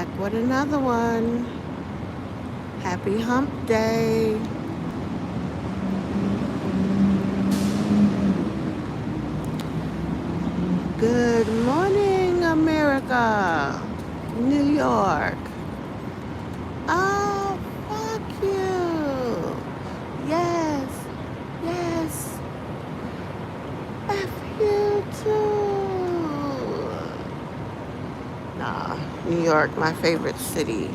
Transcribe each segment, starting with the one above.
back with another one. Happy Hump Day. Good morning, America. New York. Oh, fuck you. Yes, yes. F you too. Nah, New York, my favorite city.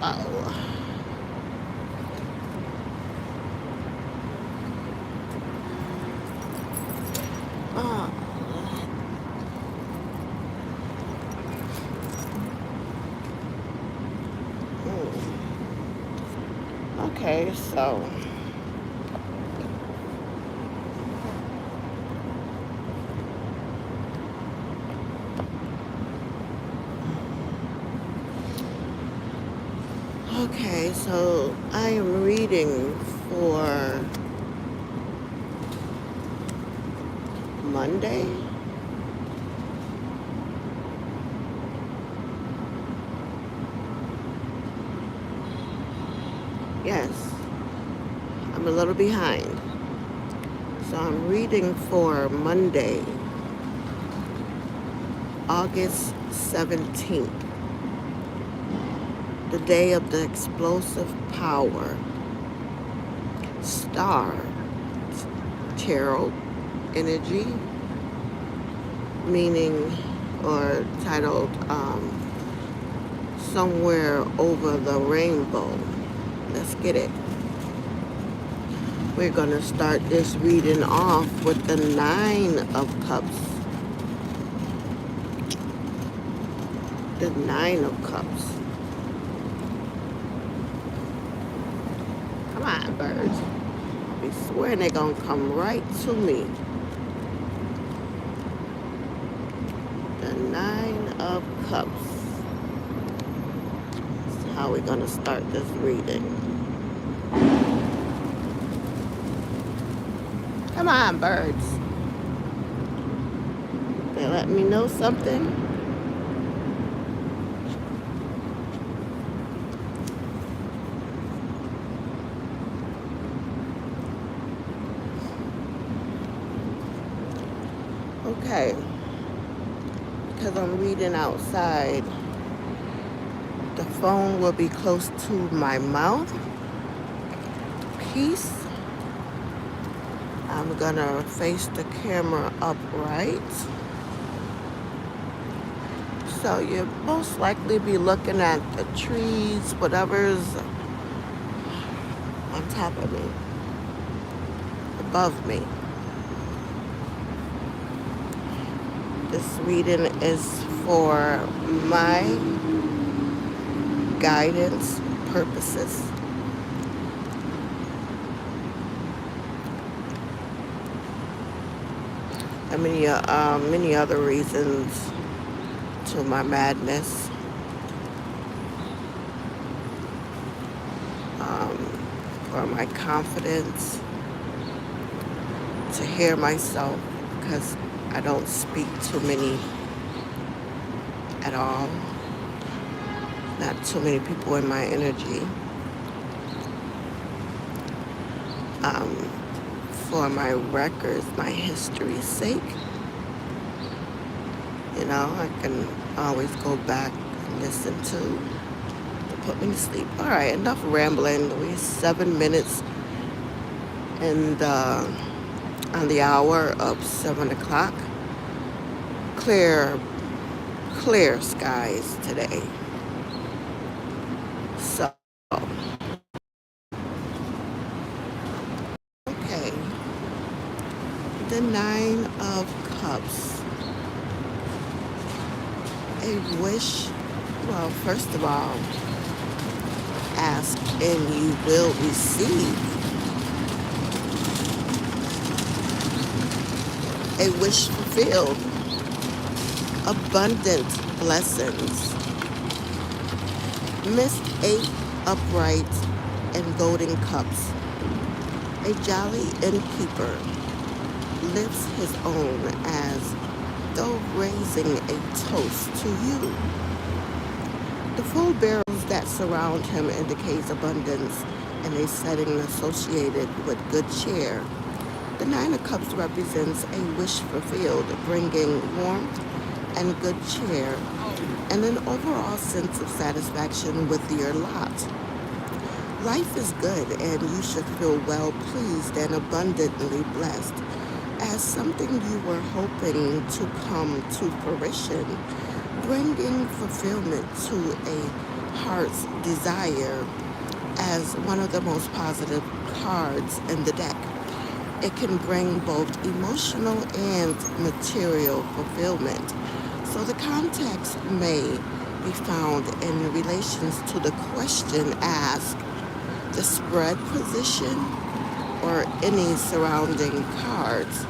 Oh. Oh. Okay, so I am reading for Monday. Yes, I'm a little behind. So I'm reading for Monday, August 17th, the day of the explosive power. Star, tarot energy, meaning or titled Somewhere Over the Rainbow. Let's get it. We're going to start this reading off with the Nine of Cups. The Nine of Cups. Come on, birds. I be swearing they're going to come right to me. The Nine of Cups. That's how we're going to start this reading. Come on, birds. They let me know something. Okay. Because I'm reading outside, the phone will be close to my mouth. Peace. I'm gonna face the camera upright. So you'll most likely be looking at the trees, whatever's on top of me, above me. This reading is for my guidance purposes. And many other reasons to my madness. For my confidence, to hear myself, because I don't speak to many at all. Not too many people in my energy. For my records, my history's sake. You know, I can always go back and listen to put me to sleep. All right, enough rambling. We're 7 minutes and on the hour of 7 o'clock. Clear skies today. So, okay. The Nine of Cups. A wish. Well, first of all, ask and you will receive. A wish fulfilled. Abundant blessings. Miss 8 upright and golden cups. A jolly innkeeper lifts his own as though raising a toast to you. The full barrels that surround him indicates abundance in a setting associated with good cheer. The Nine of Cups represents a wish fulfilled, bringing warmth and good cheer and an overall sense of satisfaction with your lot. Life is good and you should feel well pleased and abundantly blessed as something you were hoping to come to fruition, bringing fulfillment to a heart's desire as one of the most positive cards in the deck. It can bring both emotional and material fulfillment. So the context may be found in relations to the question asked, the spread position, or any surrounding cards.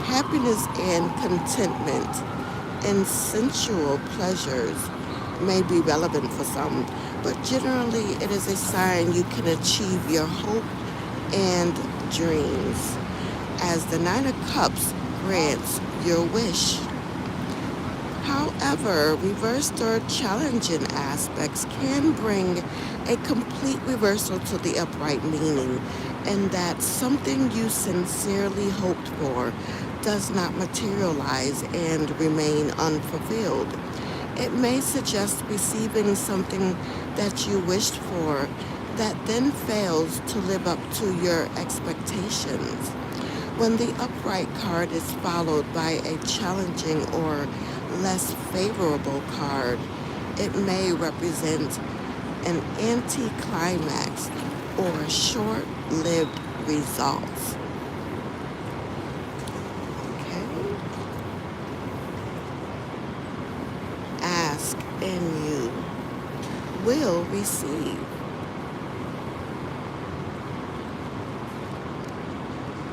Happiness and contentment and sensual pleasures may be relevant for some, but generally it is a sign you can achieve your hope and dreams, as the Nine of Cups grants your wish. However, reversed or challenging aspects can bring a complete reversal to the upright meaning, and that something you sincerely hoped for does not materialize and remain unfulfilled. It may suggest receiving something that you wished for that then fails to live up to your expectations. When the upright card is followed by a challenging or less favorable card, it may represent an anticlimax or short-lived results. Okay? Ask and you will receive.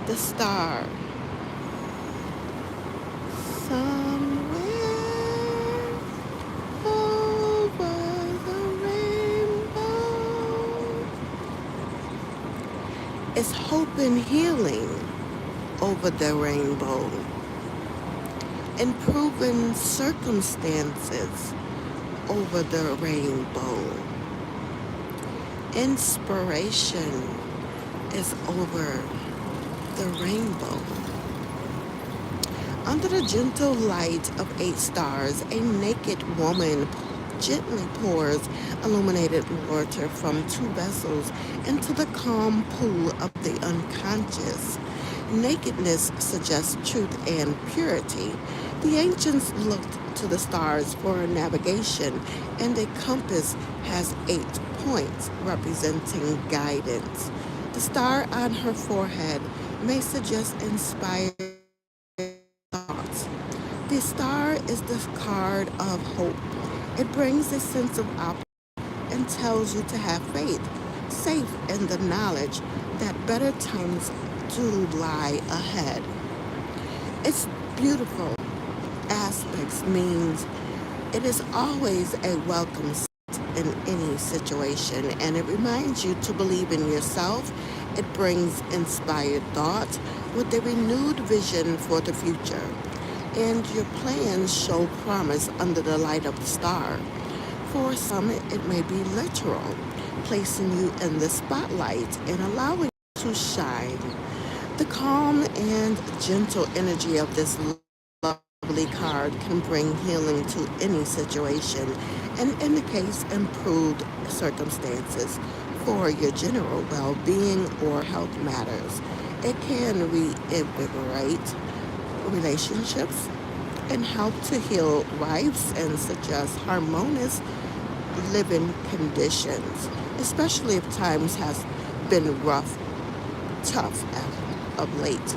The Star. Somewhere over the rainbow is hope and healing over the rainbow. Improving circumstances over the rainbow. Inspiration is over the rainbow. Under the gentle light of 8 stars, a naked woman gently pours illuminated water from 2 vessels into the calm pool of the unconscious. Nakedness suggests truth and purity. The ancients looked to the stars for navigation, and a compass has 8 points representing guidance. The star on her forehead may suggest inspired thoughts. The star is the card of hope. It brings a sense of optimism and tells you to have faith, safe in the knowledge that better times do lie ahead. Its beautiful aspects means it is always a welcome in any situation, and it reminds you to believe in yourself. It brings inspired thoughts with a renewed vision for the future, and your plans show promise under the light of the star. For some, it may be literal, placing you in the spotlight and allowing you to shine. The calm and gentle energy of this lovely card can bring healing to any situation and indicates improved circumstances for your general well-being or health matters. It can reinvigorate relationships and help to heal rifts and suggest harmonious living conditions, especially if times has been tough of late.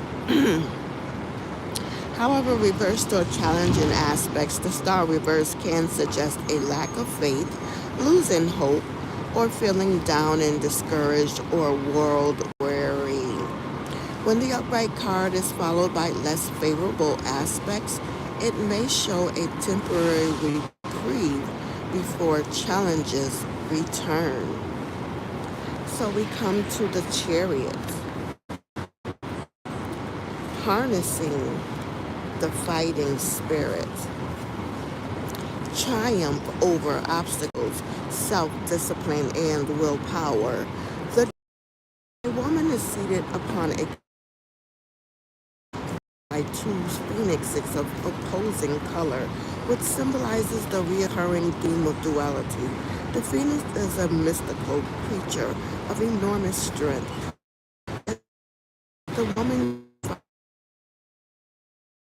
However, reversed or challenging aspects, the star reverse can suggest a lack of faith, losing hope, or feeling down and discouraged or world weary. When the upright card is followed by less favorable aspects, it may show a temporary reprieve before challenges return. So we come to the Chariot. Harnessing the fighting spirit, triumph over obstacles, self-discipline, and willpower. The woman is seated upon a by two phoenixes of opposing color, which symbolizes the recurring theme of duality. The phoenix is a mystical creature of enormous strength. The woman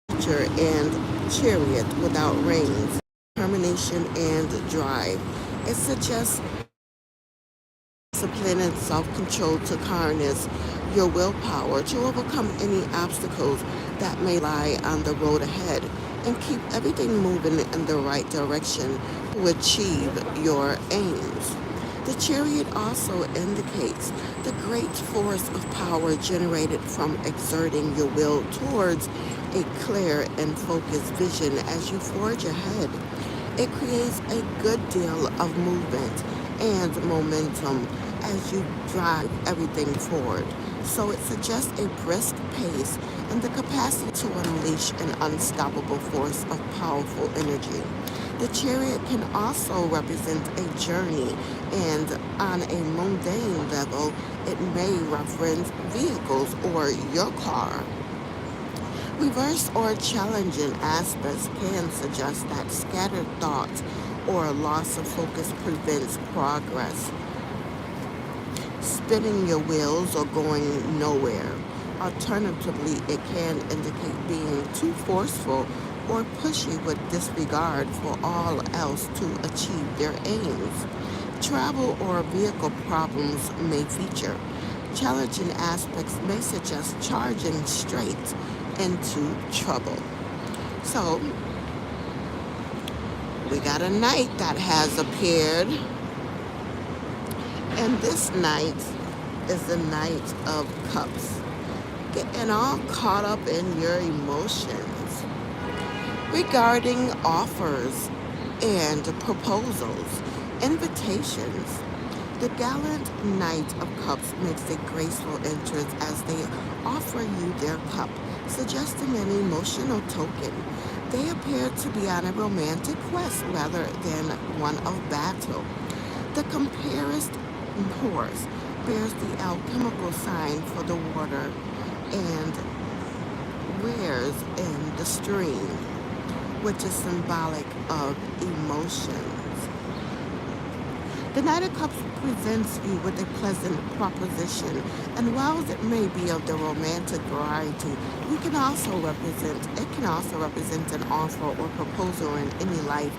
creature and chariot without reins, determination and drive. It suggests discipline and self-control to harness your willpower to overcome any obstacles that may lie on the road ahead and keep everything moving in the right direction to achieve your aims. The chariot also indicates the great force of power generated from exerting your will towards a clear and focused vision as you forge ahead. It creates a good deal of movement and momentum as you drive everything forward. So it suggests a brisk pace and the capacity to unleash an unstoppable force of powerful energy. The chariot can also represent a journey, and on a mundane level, it may reference vehicles or your car. Reverse or challenging aspects can suggest that scattered thoughts or loss of focus prevents progress, spinning your wheels or going nowhere. Alternatively, it can indicate being too forceful or pushy with disregard for all else to achieve their aims. Travel or vehicle problems may feature. Challenging aspects may suggest charging straight into trouble. So, we got a knight that has appeared, and this knight is the Knight of Cups. Getting all caught up in your emotions regarding offers and proposals, invitations. The gallant Knight of Cups makes a graceful entrance as they offer you their cup, suggesting an emotional token. They appear to be on a romantic quest rather than one of battle. The comparist horse bears the alchemical sign for the water and wears in the stream, which is symbolic of emotions. The Knight of Cups presents you with a pleasant proposition, and while it may be of the romantic variety, it can also represent an offer or proposal in any life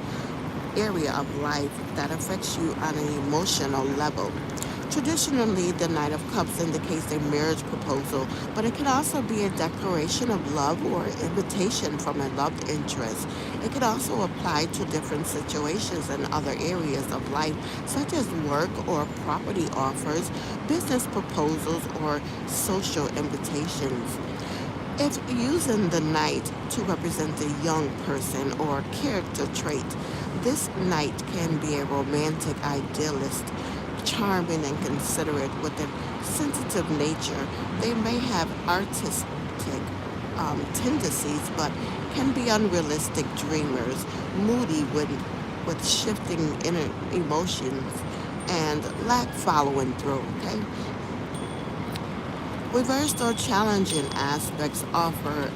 area of life that affects you on an emotional level. Traditionally, the Knight of Cups indicates a marriage proposal, but it can also be a declaration of love or invitation from a loved interest. It can also apply to different situations in other areas of life, such as work or property offers, business proposals, or social invitations. If using the knight to represent a young person or character trait, this knight can be a romantic idealist, charming and considerate with a sensitive nature. They may have artistic tendencies, but can be unrealistic dreamers, moody with shifting inner emotions, and lack following through. Okay. Reversed or challenging aspects offer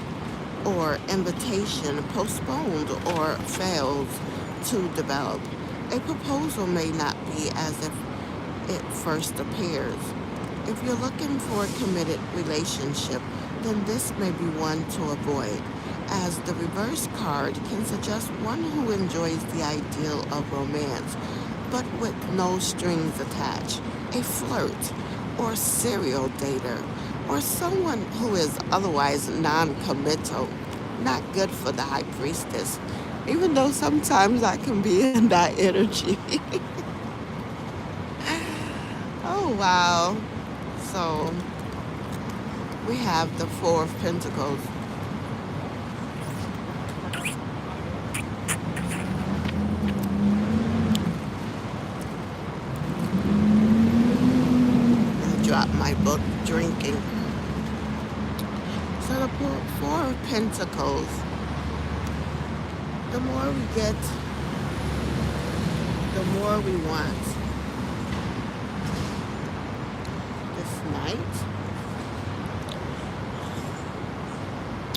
or invitation postponed or fails to develop. A proposal may not be as if it first appears. If you're looking for a committed relationship, then this may be one to avoid, as the reverse card can suggest one who enjoys the ideal of romance, but with no strings attached, a flirt or serial dater, or someone who is otherwise non-committal. Not good for the high priestess, even though sometimes I can be in that energy. Oh, wow. So we have the Four of Pentacles. I dropped my book, Drinking. So the Four of Pentacles The more we get, the more we want. This night,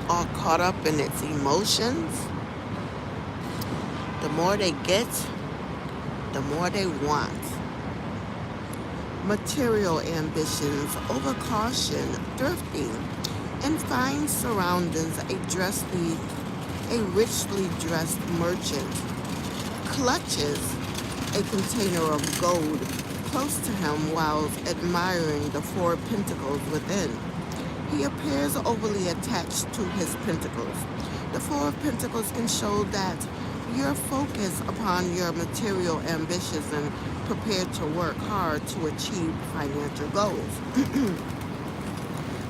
all caught up in its emotions, the more they get, the more they want. Material ambitions over caution, thrifty, and fine surroundings, a richly dressed merchant clutches a container of gold close to him while admiring the four pentacles within. He appears overly attached to his pentacles. The Four of Pentacles can show that you're focused upon your material ambitions and prepared to work hard to achieve financial goals.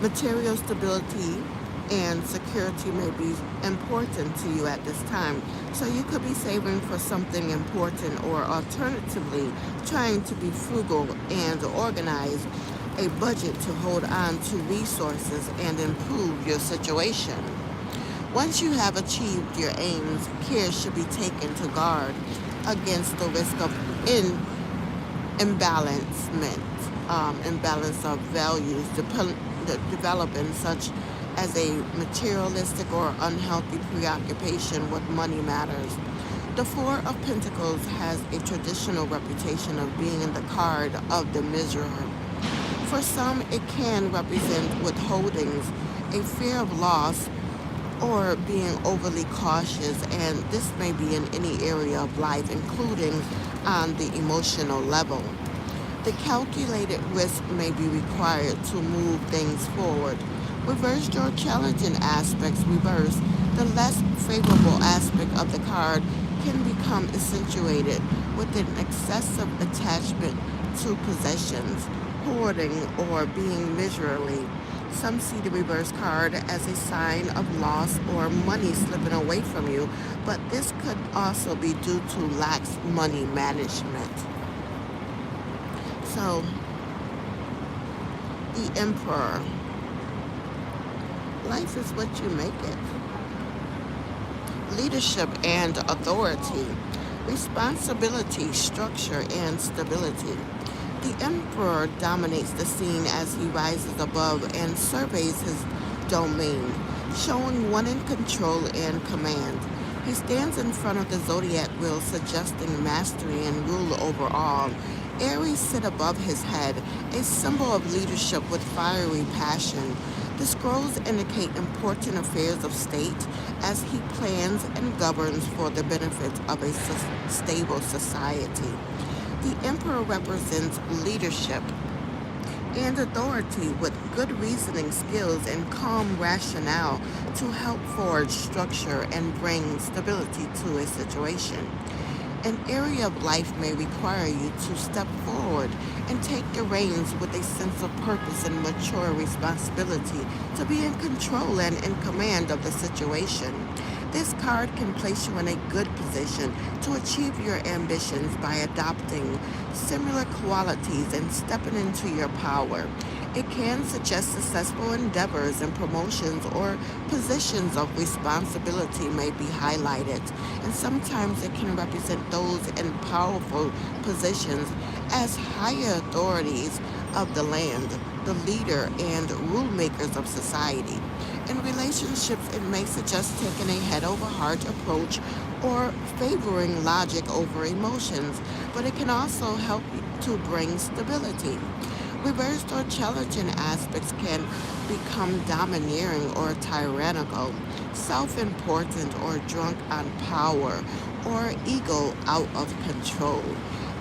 Material stability and security may be important to you at this time. So you could be saving for something important, or alternatively trying to be frugal and organize a budget to hold on to resources and improve your situation. Once you have achieved your aims, care should be taken to guard against the risk of imbalance of values developing, such as a materialistic or unhealthy preoccupation with money matters. The Four of Pentacles has a traditional reputation of being the card of the miserable. For some, it can represent withholdings, a fear of loss, or being overly cautious, and this may be in any area of life, including on the emotional level. The calculated risk may be required to move things forward. Reversed or challenging aspects reverse. The less favorable aspect of the card can become accentuated with an excessive attachment to possessions, hoarding, or being miserly. Some see the reverse card as a sign of loss or money slipping away from you, but this could also be due to lax money management. So, the Emperor. Life is what you make it. Leadership and authority. Responsibility, structure, and stability. The Emperor dominates the scene as he rises above and surveys his domain, showing one in control and command. He stands in front of the zodiac wheel, suggesting mastery and rule over all. Aries sit above his head, a symbol of leadership with fiery passion. The scrolls indicate important affairs of state as he plans and governs for the benefit of a stable society. The Emperor represents leadership and authority with good reasoning skills and calm rationale to help forge structure and bring stability to a situation. An area of life may require you to step forward and take the reins with a sense of purpose and mature responsibility to be in control and in command of the situation. This card can place you in a good position to achieve your ambitions by adopting similar qualities and stepping into your power. It can suggest successful endeavors and promotions, or positions of responsibility may be highlighted, and sometimes it can represent those in powerful positions as higher authorities of the land, the leader and rule makers of society. In relationships, it may suggest taking a head over heart approach or favoring logic over emotions, but it can also help to bring stability. Reversed or challenging aspects can become domineering or tyrannical, self-important or drunk on power, or ego out of control.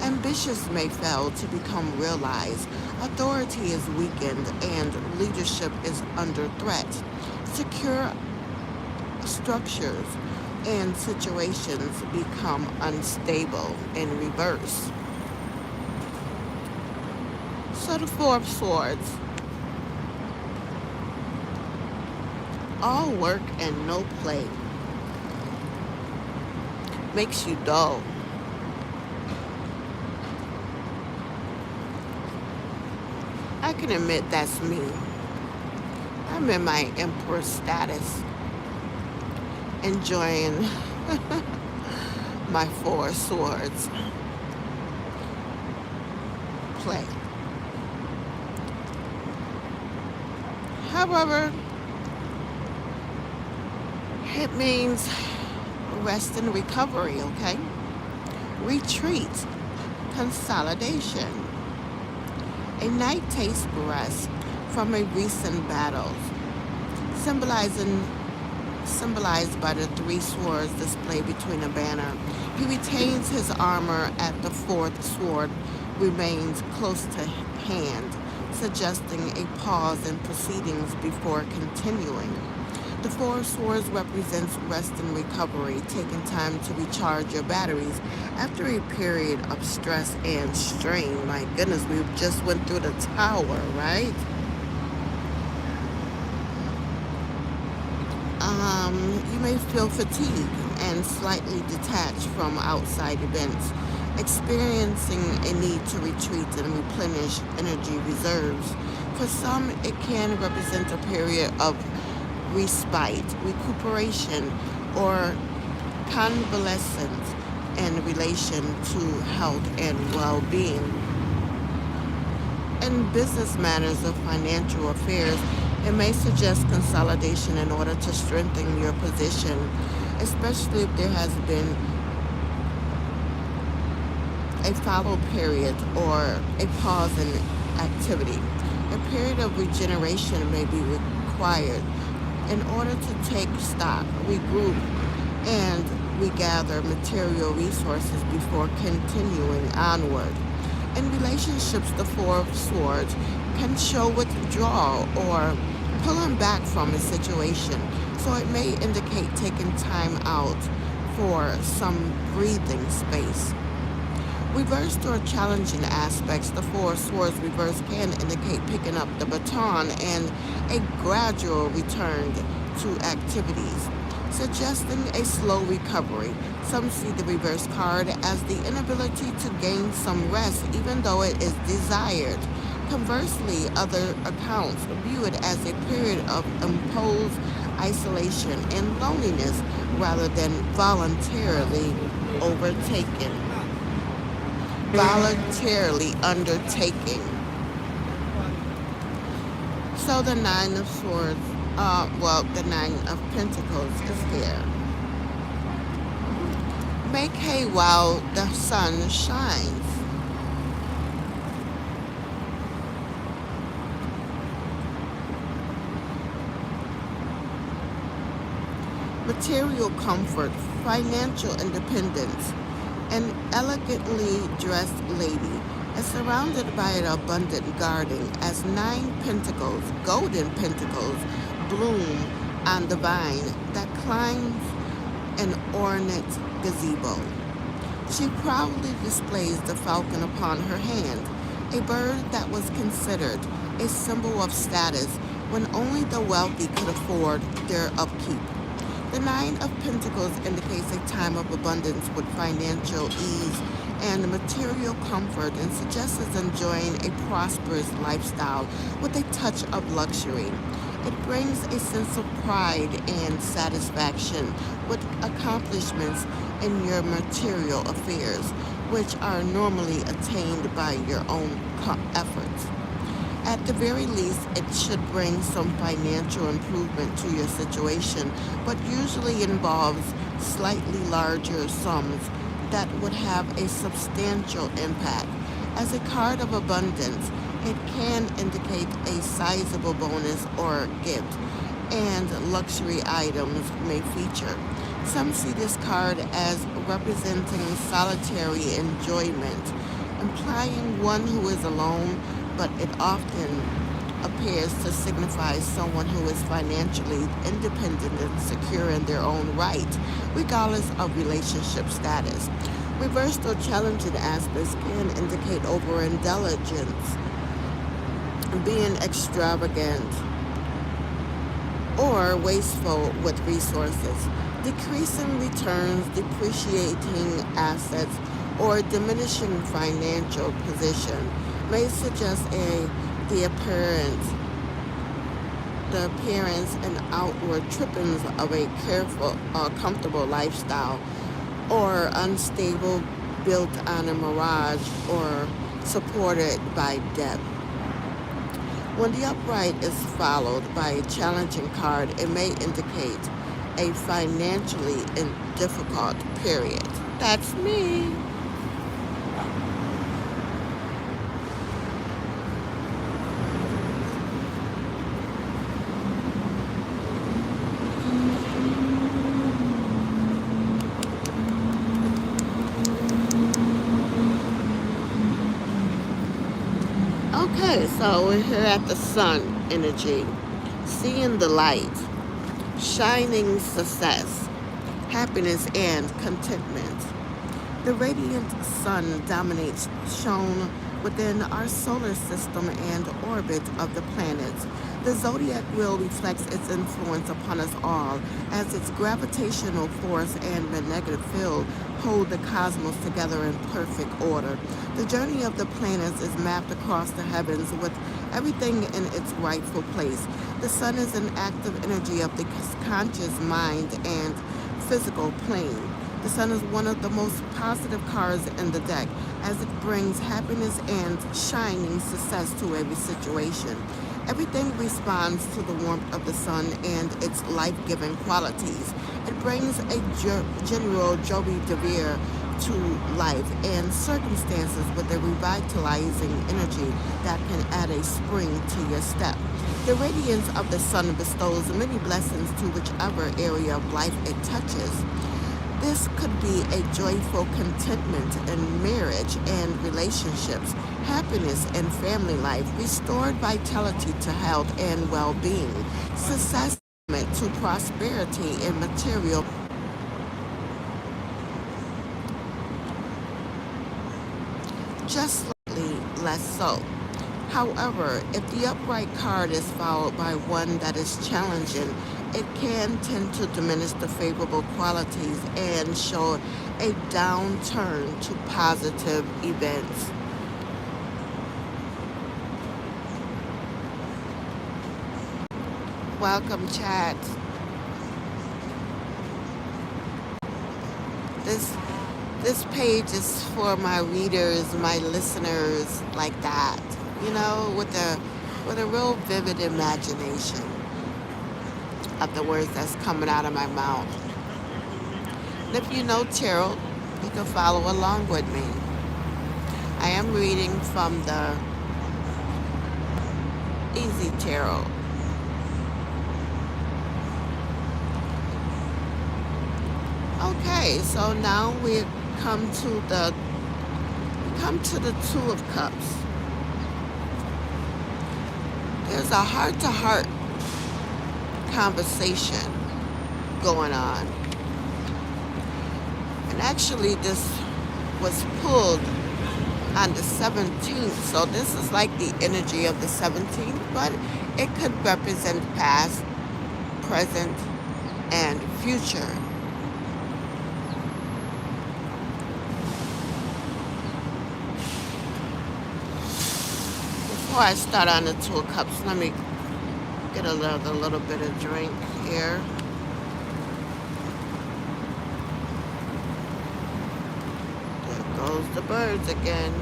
Ambitions may fail to become realized, authority is weakened, and leadership is under threat. Secure structures and situations become unstable in reverse. So the Four of Swords. All work and no play makes you dull. I can admit that's me. I'm in my emperor status, enjoying My four swords play. However, it means rest and recovery, okay? Retreat, consolidation. A night takes rest from a recent battle, symbolizing symbolized by the three swords displayed between a banner. He retains his armor at the fourth sword remains close to hand, suggesting a pause in proceedings before continuing. The four swords represents rest and recovery, taking time to recharge your batteries after a period of stress and strain. My goodness, we just went through the tower, right? You may feel fatigued and slightly detached from outside events, experiencing a need to retreat and replenish energy reserves. For some, it can represent a period of respite, recuperation, or convalescence in relation to health and well-being. In business matters or financial affairs, it may suggest consolidation in order to strengthen your position, especially if there has been a fallow period or a pause in activity. A period of regeneration may be required in order to take stock, regroup, and regather material resources before continuing onward. In relationships, the Four of Swords can show withdrawal or pulling back from a situation, so it may indicate taking time out for some breathing space. Reversed or challenging aspects, the Four of Swords reverse can indicate picking up the baton and a gradual return to activities, suggesting a slow recovery. Some see the reverse card as the inability to gain some rest even though it is desired. Conversely, other accounts view it as a period of imposed isolation and loneliness rather than voluntarily overtaken. Voluntarily undertaking. So the Nine of Swords, the Nine of Pentacles is here. Make hay while the sun shines. Material comfort, financial independence. An elegantly dressed lady is surrounded by an abundant garden as nine pentacles, golden pentacles, bloom on the vine that climbs an ornate gazebo. She proudly displays the falcon upon her hand, a bird that was considered a symbol of status when only the wealthy could afford their upkeep. The Nine of Pentacles indicates a time of abundance with financial ease and material comfort and suggests enjoying a prosperous lifestyle with a touch of luxury. It brings a sense of pride and satisfaction with accomplishments in your material affairs, which are normally attained by your own efforts. At the very least, it should bring some financial improvement to your situation, but usually involves slightly larger sums that would have a substantial impact. As a card of abundance, it can indicate a sizable bonus or gift, and luxury items may feature. Some see this card as representing solitary enjoyment, implying one who is alone, but it often appears to signify someone who is financially independent and secure in their own right, regardless of relationship status. Reversed or challenging aspects can indicate overindulgence, being extravagant, or wasteful with resources, decreasing returns, depreciating assets, or diminishing financial position may suggest the appearance the appearance and outward trippings of a careful, comfortable lifestyle, or unstable, built on a mirage, or supported by debt. When the upright is followed by a challenging card, it may indicate a financially difficult period. That's me. Okay, so we're here at the sun energy, seeing the light, shining success, happiness, and contentment. The radiant sun dominates, shown within our solar system and orbit of the planets. The zodiac wheel reflects its influence upon us all, as its gravitational force and magnetic field hold the cosmos together in perfect order. The journey of the planets is mapped across the heavens with everything in its rightful place. The sun is an active energy of the conscious mind and physical plane. The sun is one of the most positive cards in the deck, as it brings happiness and shining success to every situation. Everything responds to the warmth of the sun and its life-giving qualities. It brings a general joie de vivre to life and circumstances with a revitalizing energy that can add a spring to your step. The radiance of the sun bestows many blessings to whichever area of life it touches. This could be a joyful contentment in marriage and relationships, happiness in family life, restored vitality to health and well-being, success to prosperity in material, just slightly less so. However, if the upright card is followed by one that is challenging, it can tend to diminish the favorable qualities and show a downturn to positive events. Welcome, chat. This this page is for my readers, my listeners, like that. With a real vivid imagination of the words that's coming out of my mouth. And if you know tarot, you can follow along with me. I am reading from the Easy Tarot. Okay, so now we come to the Two of Cups. There's a heart-to-heart conversation going on. And actually this was pulled on the 17th, so this is like the energy of the 17th, but it could represent past, present, and future. Before I start on the Two of Cups, let me get a little bit of drink here. There goes the birds again.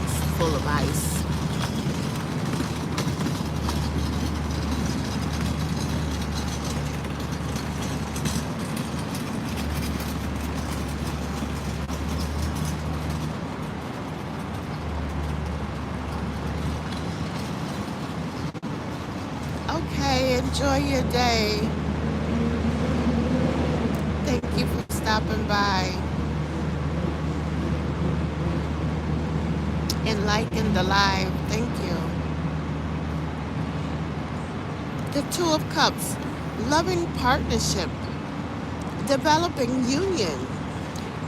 It's full of ice. Okay, enjoy your day. Thank you for stopping by and liking the live. Thank you. The Two of Cups, loving partnership, developing union,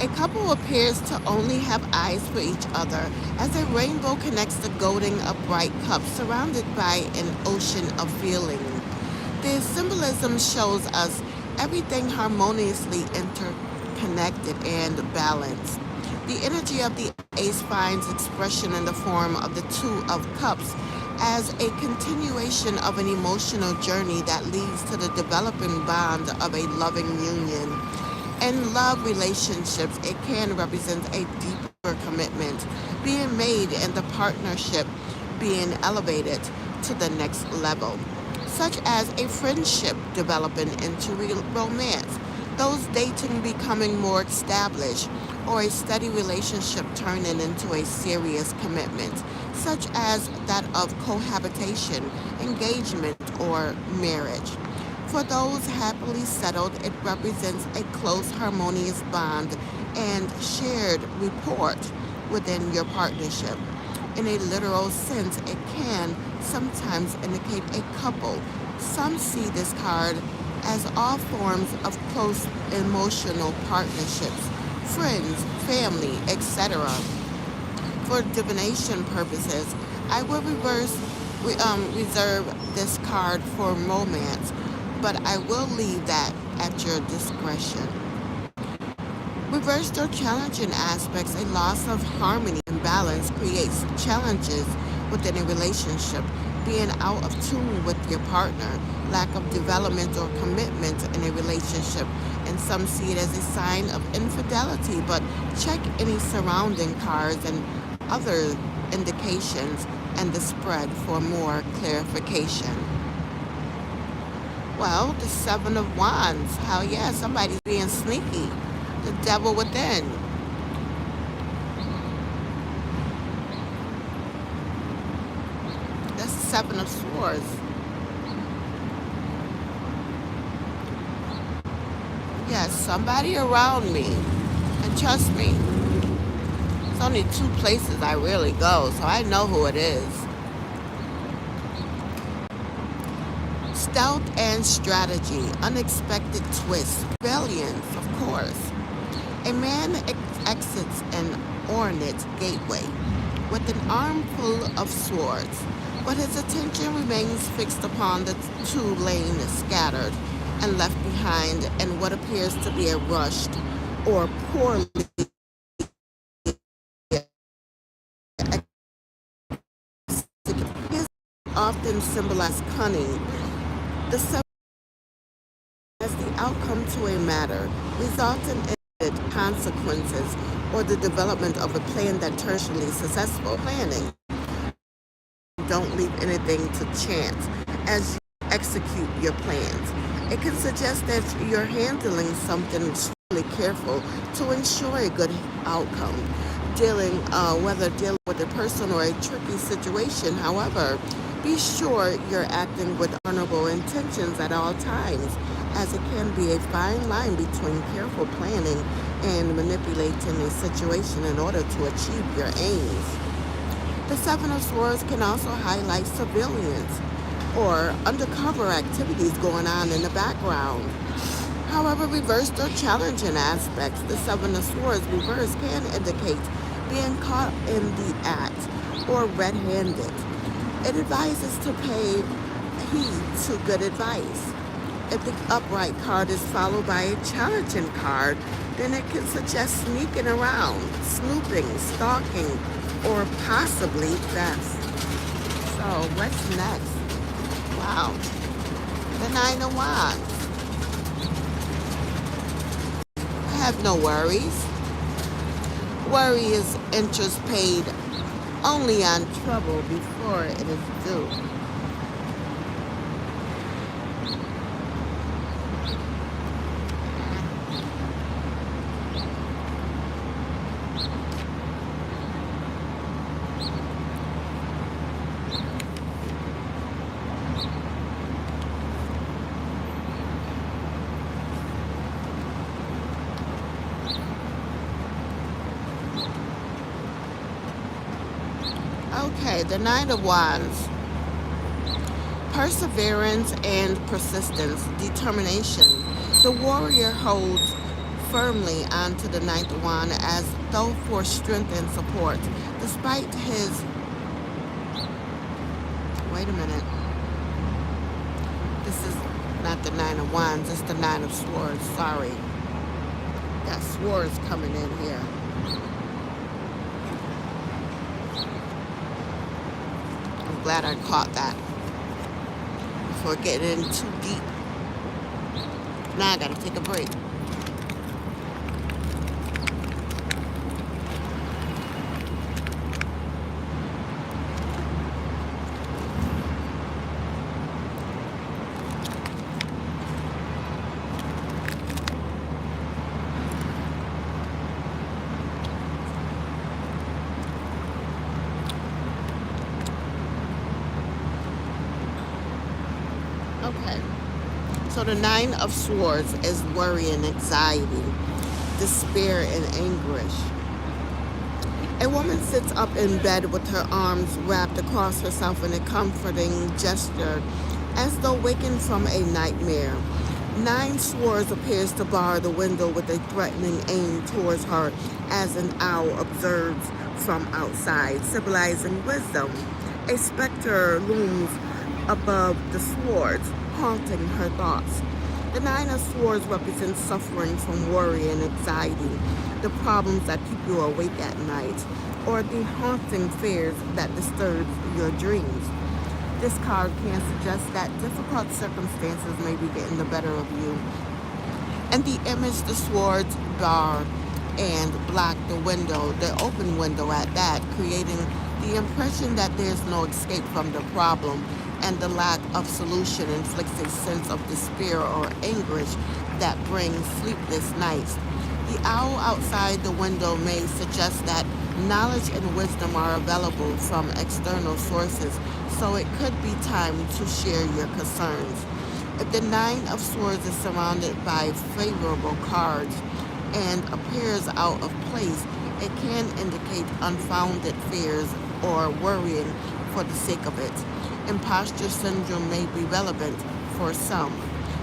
A couple appears to only have eyes for each other as a rainbow connects the golden upright cup surrounded by an ocean of feeling. The symbolism shows us everything harmoniously interconnected and balanced. The energy of the ace finds expression in the form of the two of cups as a continuation of an emotional journey that leads to the developing bond of a loving union. In love relationships, it can represent a deeper commitment being made and the partnership being elevated to the next level, such as a friendship developing into romance, those dating becoming more established, or a steady relationship turning into a serious commitment, such as that of cohabitation, engagement, or marriage. For those happily settled, it represents a close, harmonious bond and shared rapport within your partnership. In a literal sense, it can sometimes indicate a couple. Some see this card as all forms of close emotional partnerships, friends, family, etc. For divination purposes, I will reserve this card for romance, but I will leave that at your discretion. Reversed or challenging aspects, a loss of harmony and balance creates challenges within a relationship, being out of tune with your partner, lack of development or commitment in a relationship, and some see it as a sign of infidelity, but check any surrounding cards and other indications and the spread for more clarification. Well, the Seven of Wands. Hell yeah, somebody's being sneaky. The devil within. That's the Seven of Swords. Yes, somebody around me. And trust me, it's only two places I really go, so I know who it is. Stealth and strategy, unexpected twists, valiance, of course. A man exits an ornate gateway with an armful of swords, but his attention remains fixed upon the two lanes scattered and left behind in what appears to be a rushed or poorly executed. His often symbolize cunning. The seven as the outcome to a matter, resulting in consequences or the development of a plan that tertiary successful planning. Don't leave anything to chance as you execute your plans. It can suggest that you're handling something extremely careful to ensure a good outcome. Whether dealing with a person or a tricky situation, however, be sure you're acting with honorable intentions at all times, as it can be a fine line between careful planning and manipulating a situation in order to achieve your aims. The Seven of Swords can also highlight civilians or undercover activities going on in the background. However, reversed or challenging aspects, the Seven of Swords reverse can indicate being caught in the act or red-handed. It advises to pay heed to good advice. If the upright card is followed by a challenging card, then it can suggest sneaking around, snooping, stalking, or possibly theft. So what's next? Wow. The Nine of Wands. I have no worries. Worry is interest paid only on trouble before it is due. Okay, the Nine of Wands. Perseverance and persistence, determination. The warrior holds firmly onto the ninth wand as though for strength and support. Despite his... Wait a minute. This is not the nine of wands, it's the nine of swords. Sorry. Got swords coming in here. I'm glad I caught that before getting in too deep. Now I gotta take a break. Okay. So the nine of swords is worry and anxiety, despair and anguish. A woman sits up in bed with her arms wrapped across herself in a comforting gesture, as though wakened from a nightmare. Nine swords appears to bar the window with a threatening aim towards her as an owl observes from outside, symbolizing wisdom. A specter looms above the swords, haunting her thoughts. The nine of swords represents suffering from worry and anxiety, the problems that keep you awake at night, or the haunting fears that disturb your dreams. This card can suggest that difficult circumstances may be getting the better of you. And the image, the swords bar and block the window, the open window at that, creating the impression that there's no escape from the problem, and the lack of solution inflicts a sense of despair or anguish that brings sleepless nights. The owl outside the window may suggest that knowledge and wisdom are available from external sources, so it could be time to share your concerns. If the nine of swords is surrounded by favorable cards and appears out of place, it can indicate unfounded fears or worrying for the sake of it. Imposter syndrome may be relevant for some.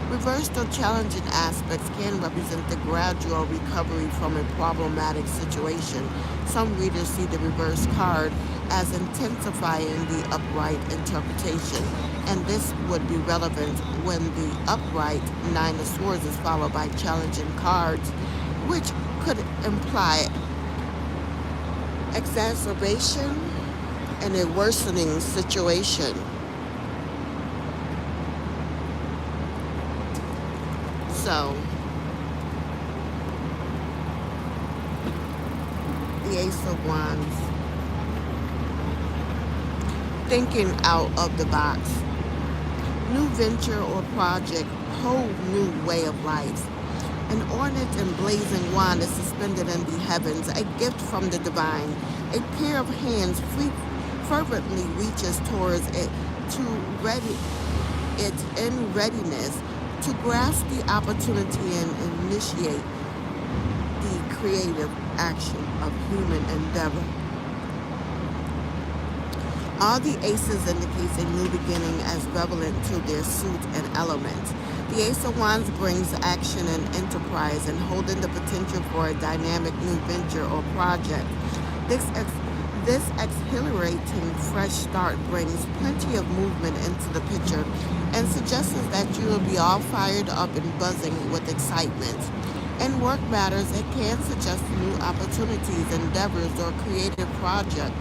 Reversed or challenging aspects can represent the gradual recovery from a problematic situation. Some readers see the reverse card as intensifying the upright interpretation, and this would be relevant when the upright nine of swords is followed by challenging cards, which could imply exacerbation and a worsening situation. So, the Ace of Wands, thinking out of the box, new venture or project, whole new way of life. An ornate and blazing wand is suspended in the heavens, a gift from the divine. A pair of hands fervently reaches towards it to ready it in readiness to grasp the opportunity and initiate the creative action of human endeavor. All the aces indicates a new beginning as relevant to their suit and element. The Ace of Wands brings action and enterprise and holding the potential for a dynamic new venture or project. This exhilarating fresh start brings plenty of movement into the picture and suggests that you will be all fired up and buzzing with excitement. In work matters, it can suggest new opportunities, endeavors, or creative projects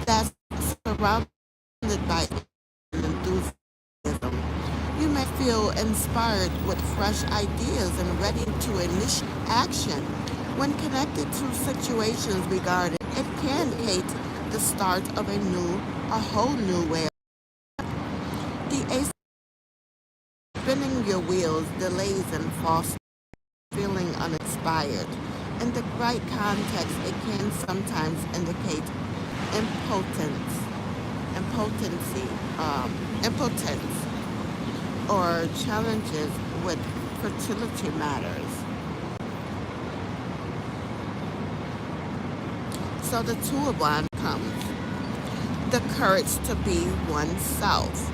that's surrounded by enthusiasm. You may feel inspired with fresh ideas and ready to initiate action. When connected to situations regarding, it can indicate the start of a whole new way. The ace spinning your wheels, delays and false feeling uninspired. In the right context, it can sometimes indicate impotence, or challenges with fertility matters. So the Two of Wands comes. The courage to be oneself.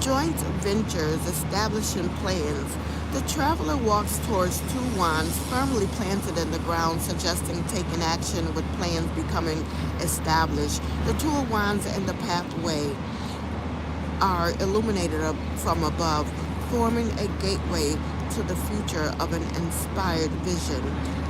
Joint ventures, establishing plans, The traveler walks towards two wands firmly planted in the ground, suggesting taking action with plans becoming established. The two of wands in the pathway are illuminated from above, forming a gateway to the future of an inspired vision.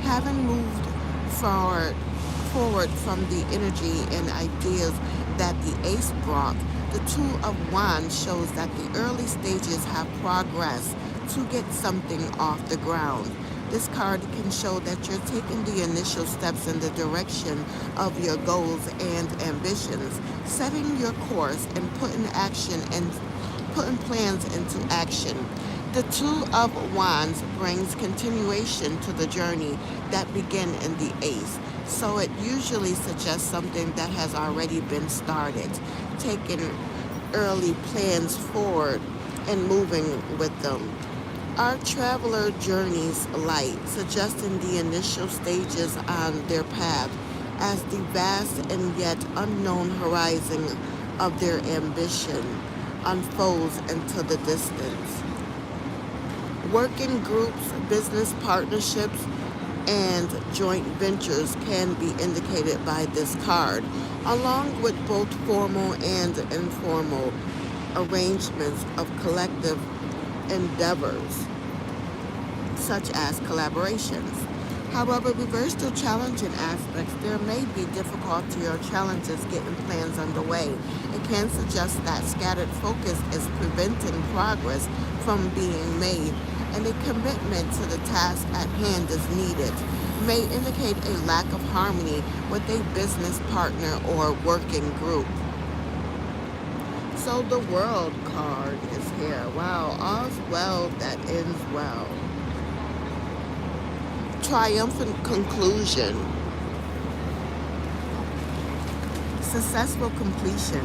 Having moved forward from the energy and ideas that the ace brought, the two of wands shows that the early stages have progressed to get something off the ground. This card can show that you're taking the initial steps in the direction of your goals and ambitions, setting your course and putting plans into action. The two of wands brings continuation to the journey that began in the ace. So it usually suggests something that has already been started, taking early plans forward and moving with them. Our traveler journeys light, suggesting the initial stages on their path as the vast and yet unknown horizon of their ambition unfolds into the distance. Working groups, business partnerships, and joint ventures can be indicated by this card, along with both formal and informal arrangements of collective endeavors, such as collaborations. However, reverse or challenging aspects, there may be difficulty or challenges getting plans underway. It can suggest that scattered focus is preventing progress from being made, and a commitment to the task at hand is needed. May indicate a lack of harmony with a business partner or working group. So the World card is here. Wow, all's well that ends well. Triumphant conclusion. Successful completion.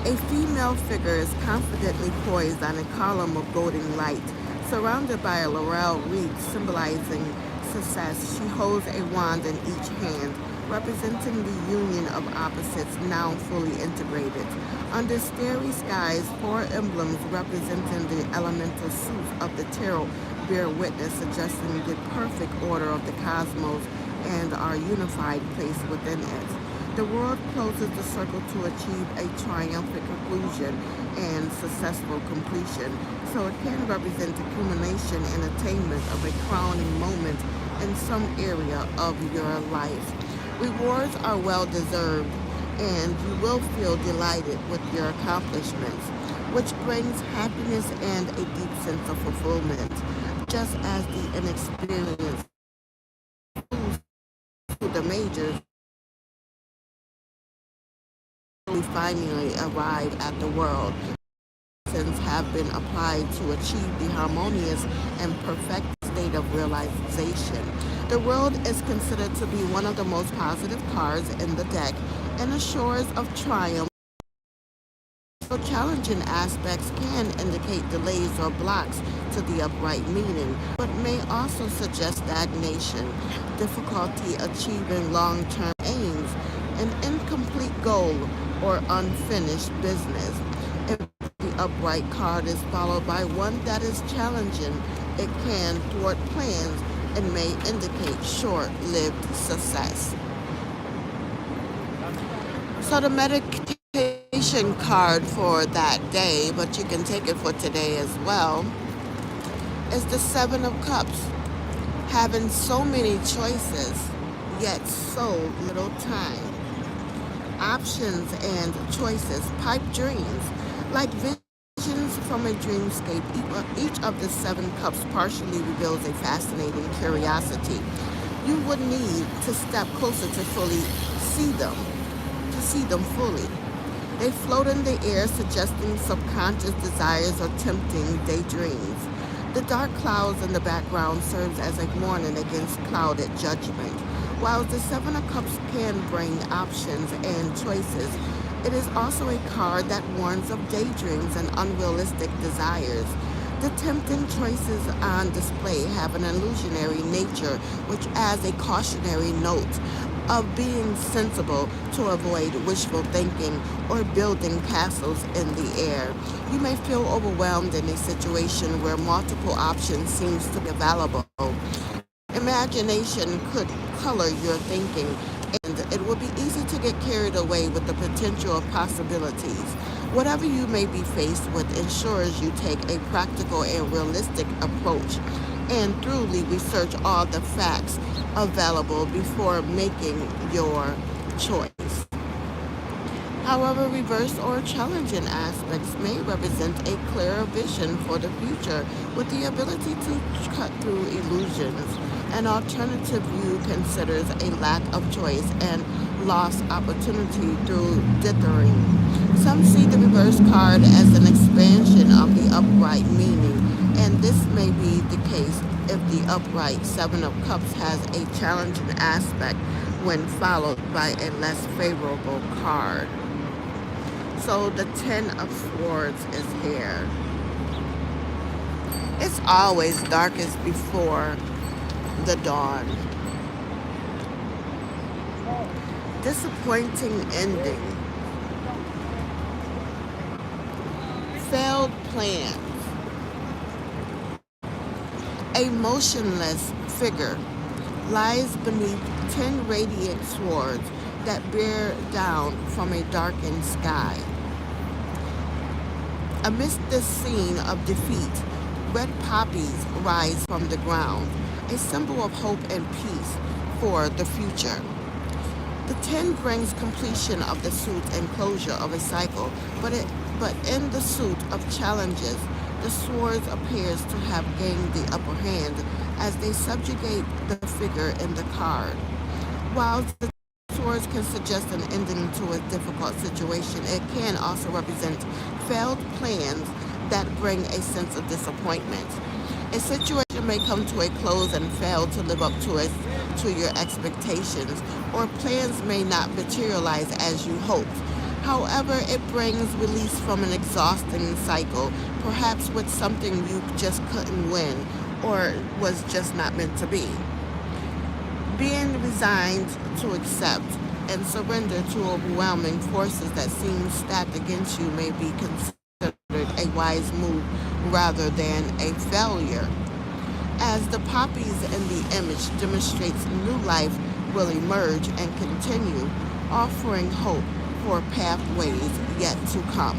A female figure is confidently poised on a column of golden light, surrounded by a laurel wreath symbolizing success. She holds a wand in each hand, representing the union of opposites now fully integrated. Under starry skies, four emblems representing the elemental suits of the tarot bear witness, suggesting the perfect order of the cosmos and our unified place within it. The world closes the circle to achieve a triumphant conclusion and successful completion, so it can represent the culmination and attainment of a crowning moment in some area of your life. Rewards are well deserved, and you will feel delighted with your accomplishments, which brings happiness and a deep sense of fulfillment, just as the inexperienced to the majors finally arrive at the world. Lessons have been applied to achieve the harmonious and perfect state of realization. The world is considered to be one of the most positive cards in the deck and assures of triumph. So challenging aspects can indicate delays or blocks to the upright meaning, but may also suggest stagnation, difficulty achieving long-term aims, an incomplete goal, or unfinished business. If the upright card is followed by one that is challenging, it can thwart plans and may indicate short-lived success. So the meditation card for that day, but you can take it for today as well, is the Seven of Cups. Having so many choices, yet so little time. Options and choices, pipe dreams, like visions from a dreamscape. Each of the 7 cups partially reveals a fascinating curiosity. You would need to step closer to see them fully. They float in the air, suggesting subconscious desires or tempting daydreams. The dark clouds in the background serves as a warning against clouded judgment. While the Seven of Cups can bring options and choices, it is also a card that warns of daydreams and unrealistic desires. The tempting choices on display have an illusionary nature, which adds a cautionary note. of being sensible to avoid wishful thinking or building castles in the air. You may feel overwhelmed in a situation where multiple options seems to be available. Imagination could color your thinking, and it will be easy to get carried away with the potential of possibilities. Whatever you may be faced with ensures you take a practical and realistic approach and thoroughly research all the facts available before making your choice. However, reverse or challenging aspects may represent a clearer vision for the future with the ability to cut through illusions. An alternative view considers a lack of choice and lost opportunity through dithering. Some see the reverse card as an expansion of the upright meaning, and this may be the case if the upright Seven of Cups has a challenging aspect when followed by a less favorable card. So the Ten of Swords is here. It's always darkest before the dawn. Disappointing ending. Failed plans. A motionless figure lies beneath 10 radiant swords that bear down from a darkened sky. Amidst this scene of defeat, red poppies rise from the ground, a symbol of hope and peace for the future. The 10 brings completion of the suit and closure of a cycle, but in the suit of challenges, the swords appears to have gained the upper hand as they subjugate the figure in the card. While the swords can suggest an ending to a difficult situation, it can also represent failed plans that bring a sense of disappointment. A situation may come to a close and fail to live up to your expectations, or plans may not materialize as you hoped. However, it brings release from an exhausting cycle, perhaps with something you just couldn't win or was just not meant to be. Being resigned to accept and surrender to overwhelming forces that seem stacked against you may be considered a wise move rather than a failure. As the poppies in the image demonstrates, new life will emerge and continue, offering hope for pathways yet to come.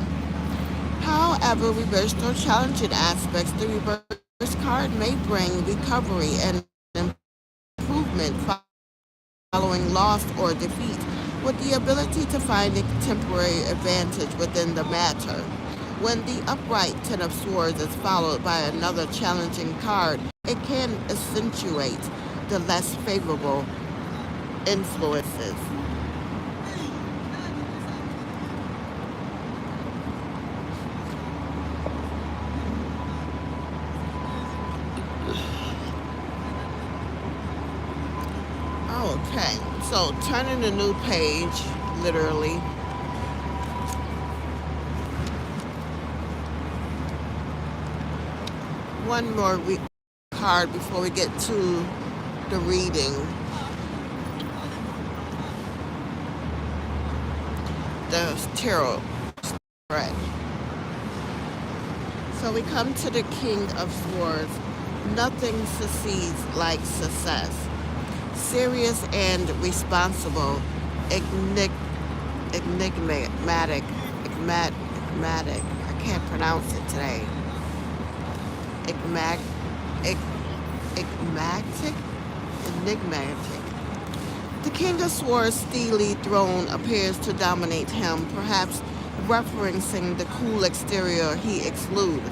However, reversed or challenging aspects, the reverse card may bring recovery and improvement following loss or defeat, with the ability to find a temporary advantage within the matter. When the upright Ten of Swords is followed by another challenging card, it can accentuate the less favorable influences. Okay, so turning the new page, literally. One more card before we get to the reading. The tarot spread. So we come to the King of Swords. Nothing succeeds like success. Serious and responsible, enigmatic, I can't pronounce it today. Enigmatic. The King of Swords' steely throne appears to dominate him, perhaps referencing the cool exterior he exudes.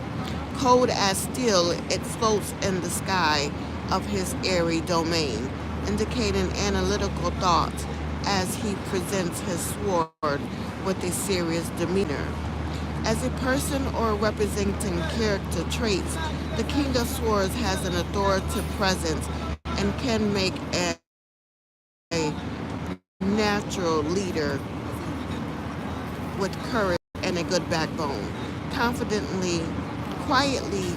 Cold as steel, it floats in the sky of his airy domain, indicating analytical thought as he presents his sword with a serious demeanor. As a person or representing character traits, the King of Swords has an authoritative presence and can make a natural leader with courage and a good backbone. Quietly,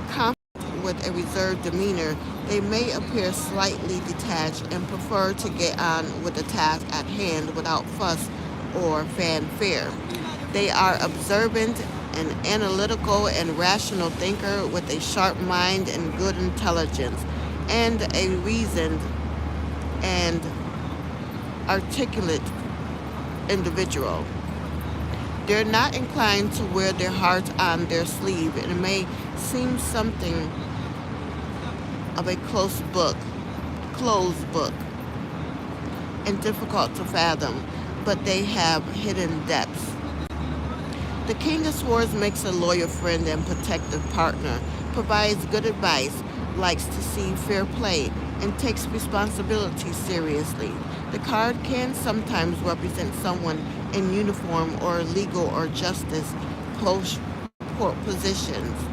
confident with a reserved demeanor, they may appear slightly detached and prefer to get on with the task at hand without fuss or fanfare. They are observant, an analytical and rational thinker with a sharp mind and good intelligence, and a reasoned and articulate individual. They're not inclined to wear their heart on their sleeve, and it may seem something of a closed book, and difficult to fathom, but they have hidden depths. The King of Swords makes a loyal friend and protective partner, provides good advice, likes to see fair play, and takes responsibility seriously. The card can sometimes represent someone in uniform or legal or justice positions.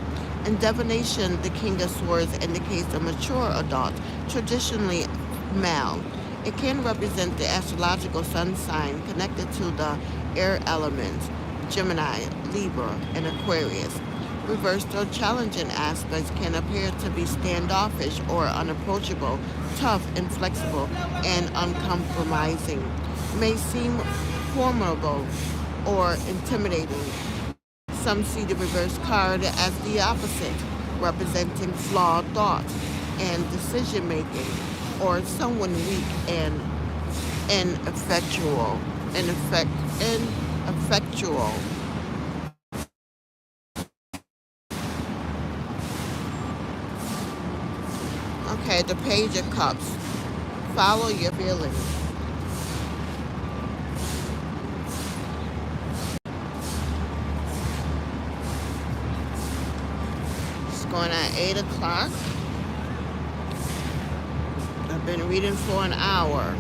In divination, the King of Swords indicates a mature adult, traditionally male. It can represent the astrological sun sign connected to the air elements, Gemini, Libra, and Aquarius. Reversed or challenging aspects can appear to be standoffish or unapproachable, tough, inflexible, and uncompromising. May seem formidable or intimidating. Some see the reverse card as the opposite, representing flawed thoughts and decision making, or someone weak and ineffectual. Ineffectual. Okay, the Page of Cups. Follow your feelings. It's going at 8 o'clock. I've been reading for an hour.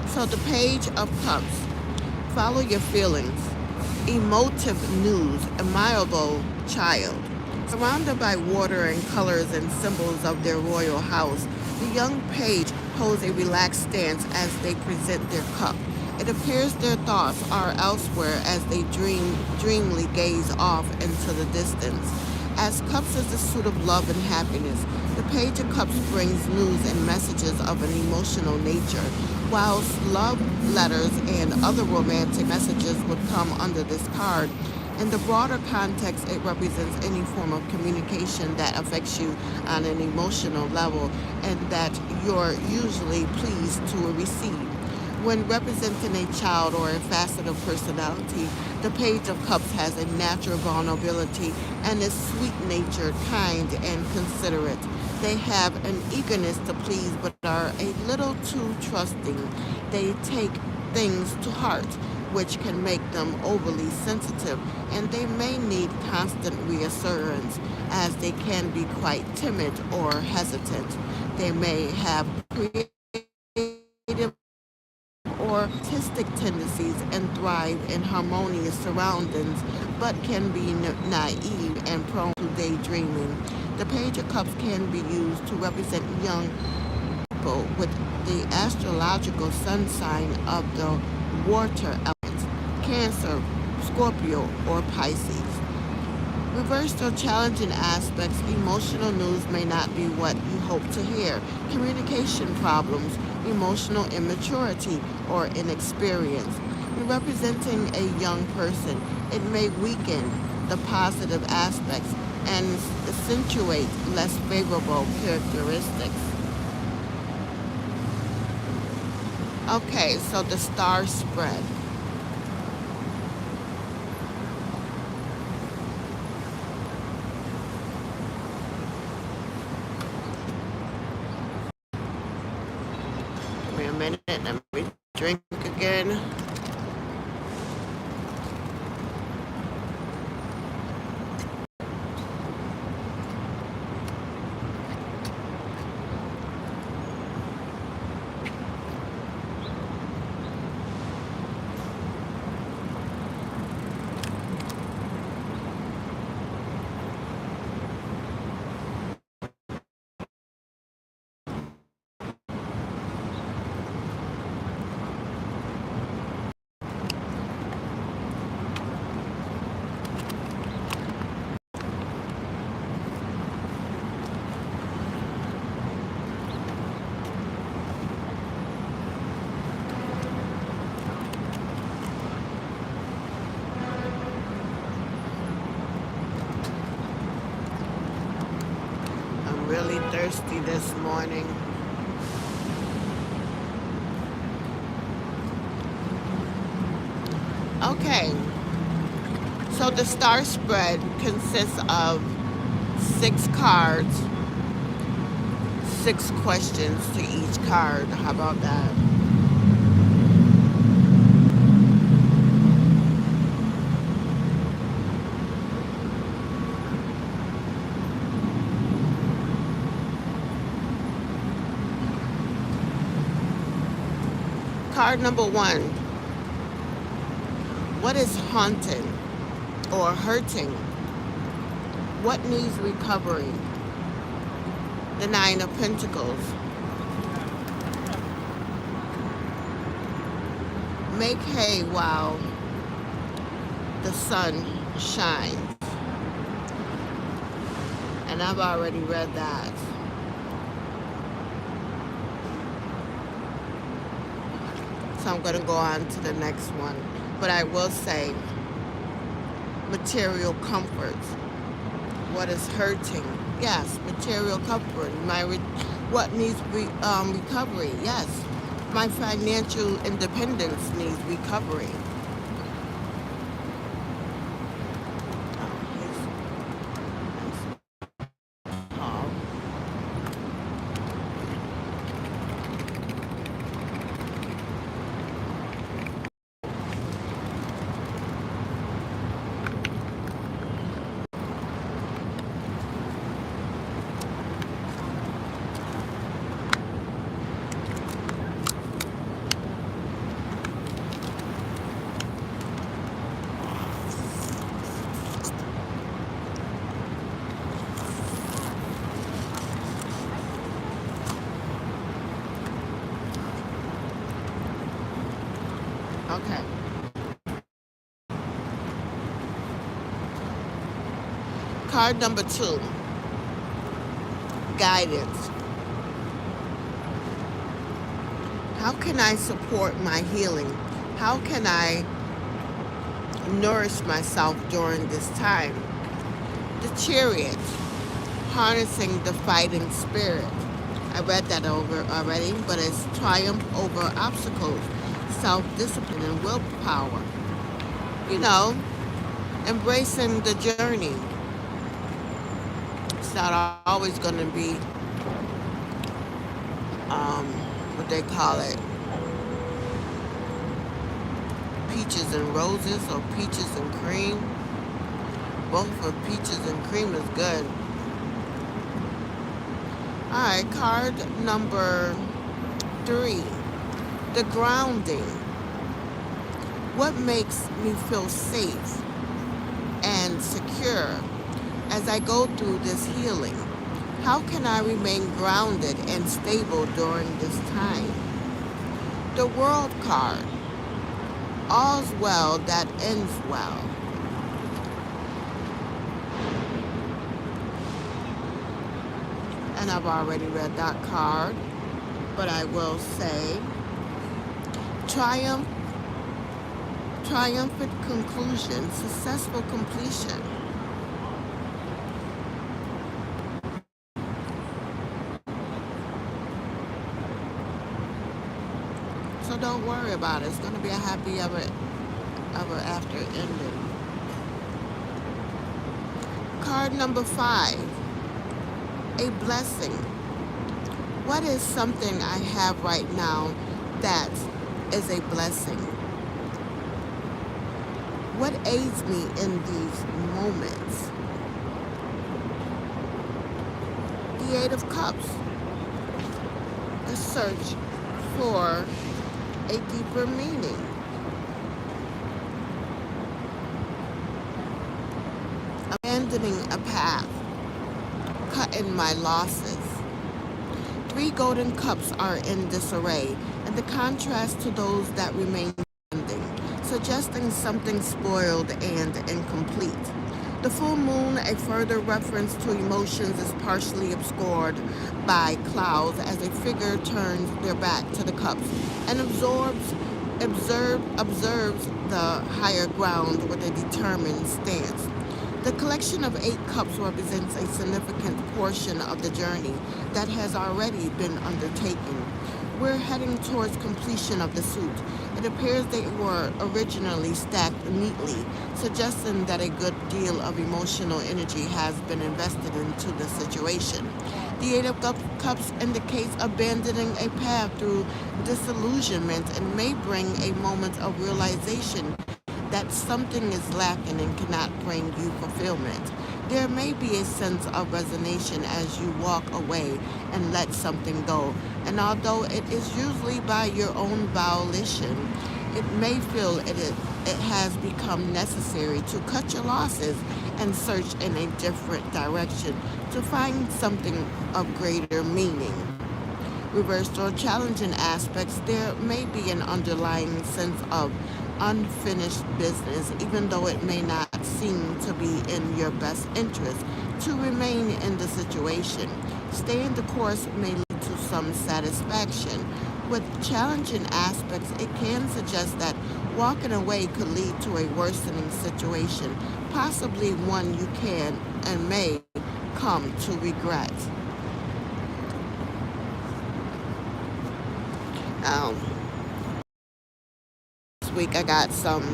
So the Page of Cups. Follow your feelings. Emotive news. Amiable child. Surrounded by water and colors and symbols of their royal house, the young page holds a relaxed stance as they present their cup. It appears their thoughts are elsewhere as they dreamily gaze off into the distance. As cups is the suit of love and happiness, the Page of Cups brings news and messages of an emotional nature, whilst love letters and other romantic messages would come under this card. In the broader context, it represents any form of communication that affects you on an emotional level and that you're usually pleased to receive. When representing a child or a facet of personality, the Page of Cups has a natural vulnerability and is sweet-natured, kind, and considerate. They have an eagerness to please but are a little too trusting. They take things to heart, which can make them overly sensitive, and they may need constant reassurance as they can be quite timid or hesitant. They may have creative or artistic tendencies and thrive in harmonious surroundings, but can be naive and prone to daydreaming. The Page of Cups can be used to represent young people with the astrological sun sign of the water element, Cancer, Scorpio, or Pisces. Reversed or challenging aspects, emotional news may not be what you hope to hear. Communication problems, emotional immaturity, or inexperience. In representing a young person, it may weaken the positive aspects and accentuate less favorable characteristics. Okay, so the star spread. Give me a minute, let me drink again. really thirsty this morning. Okay, so the star spread consists of 6 cards, 6 questions to each card. How about that? Card number 1. What is haunting or hurting? What needs recovery? The 9 of Pentacles. Make hay while the sun shines. And I've already read that. So I'm going to go on to the next one. But I will say, material comforts. What is hurting? Yes, material comfort. What needs recovery? Yes, my financial independence needs recovery. Oh, okay. Card number 2, guidance. How can I support my healing? How can I nourish myself during this time? The Chariot, harnessing the fighting spirit. I read that over already, but it's triumph over obstacles, self-discipline, and willpower. You know, embracing the journey. It's not always going to be what they call it, peaches and roses or peaches and cream. Both for peaches and cream is good. Alright, card number 3, the grounding. What makes me feel safe and secure as I go through this healing? How can I remain grounded and stable during this time? The World card. All's well that ends well. And I've already read that card, but I will say triumph, triumphant conclusion, successful completion. So don't worry about it. It's going to be a happy ever after ending. Card number 5, a blessing. What is something I have right now that is a blessing? What aids me in these moments? The 8 of Cups. A search for a deeper meaning. Abandoning a path, cutting my losses. 3 golden cups are in disarray, and the contrast to those that remain standing, suggesting something spoiled and incomplete. The full moon, a further reference to emotions, is partially obscured by clouds as a figure turns their back to the cups and observes the higher ground with a determined stance. The collection of 8 cups represents a significant portion of the journey that has already been undertaken. We're heading towards completion of the suit. It appears they were originally stacked neatly, suggesting that a good deal of emotional energy has been invested into the situation. The Eight of Cups indicates abandoning a path through disillusionment and may bring a moment of realization that something is lacking and cannot bring you fulfillment. There may be a sense of resignation as you walk away and let something go. And although it is usually by your own volition, it may feel it has become necessary to cut your losses and search in a different direction to find something of greater meaning. Reversed or challenging aspects, there may be an underlying sense of unfinished business, even though it may not seem to be in your best interest to remain in the situation. Staying the course may lead to some satisfaction. With challenging aspects, it can suggest that walking away could lead to a worsening situation, possibly one you can and may come to regret. Um, this week I got some,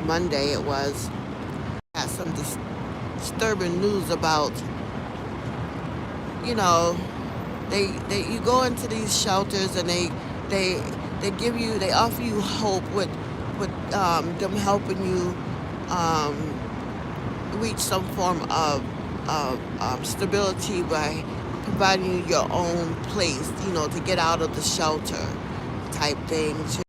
Monday it was, got some disturbing news about, you know, they you go into these shelters and they offer you hope with them helping you reach some form of stability by providing you your own place, to get out of the shelter type things,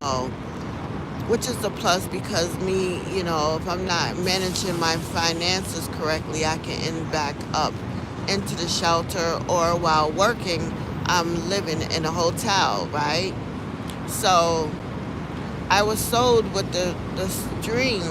which is a plus because me, if I'm not managing my finances correctly, I can end back up into the shelter, or while working, I'm living in a hotel, right? So I was sold with the dream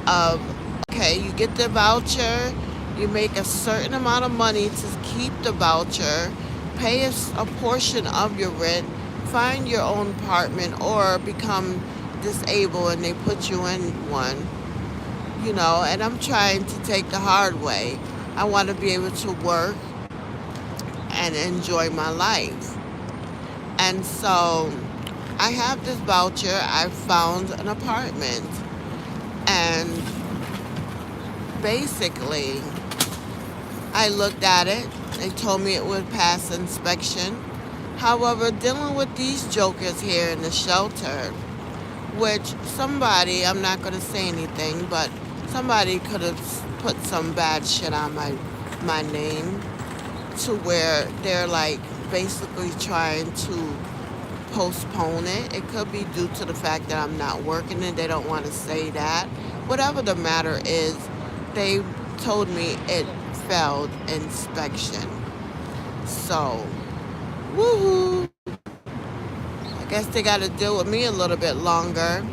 of, okay, you get the voucher, you make a certain amount of money to keep the voucher, pay a portion of your rent, find your own apartment, or become disabled and they put you in one, and I'm trying to take the hard way. I want to be able to work and enjoy my life. And so I have this voucher. I found an apartment. And basically, I looked at it. They told me it would pass inspection. However, dealing with these jokers here in the shelter, which somebody, I'm not going to say anything, but somebody could have put some bad shit on my name to where they're like basically trying to postpone it. It could be due to the fact that I'm not working and they don't want to say that. Whatever the matter is, they told me it failed inspection. So, woohoo! I guess they got to deal with me a little bit longer.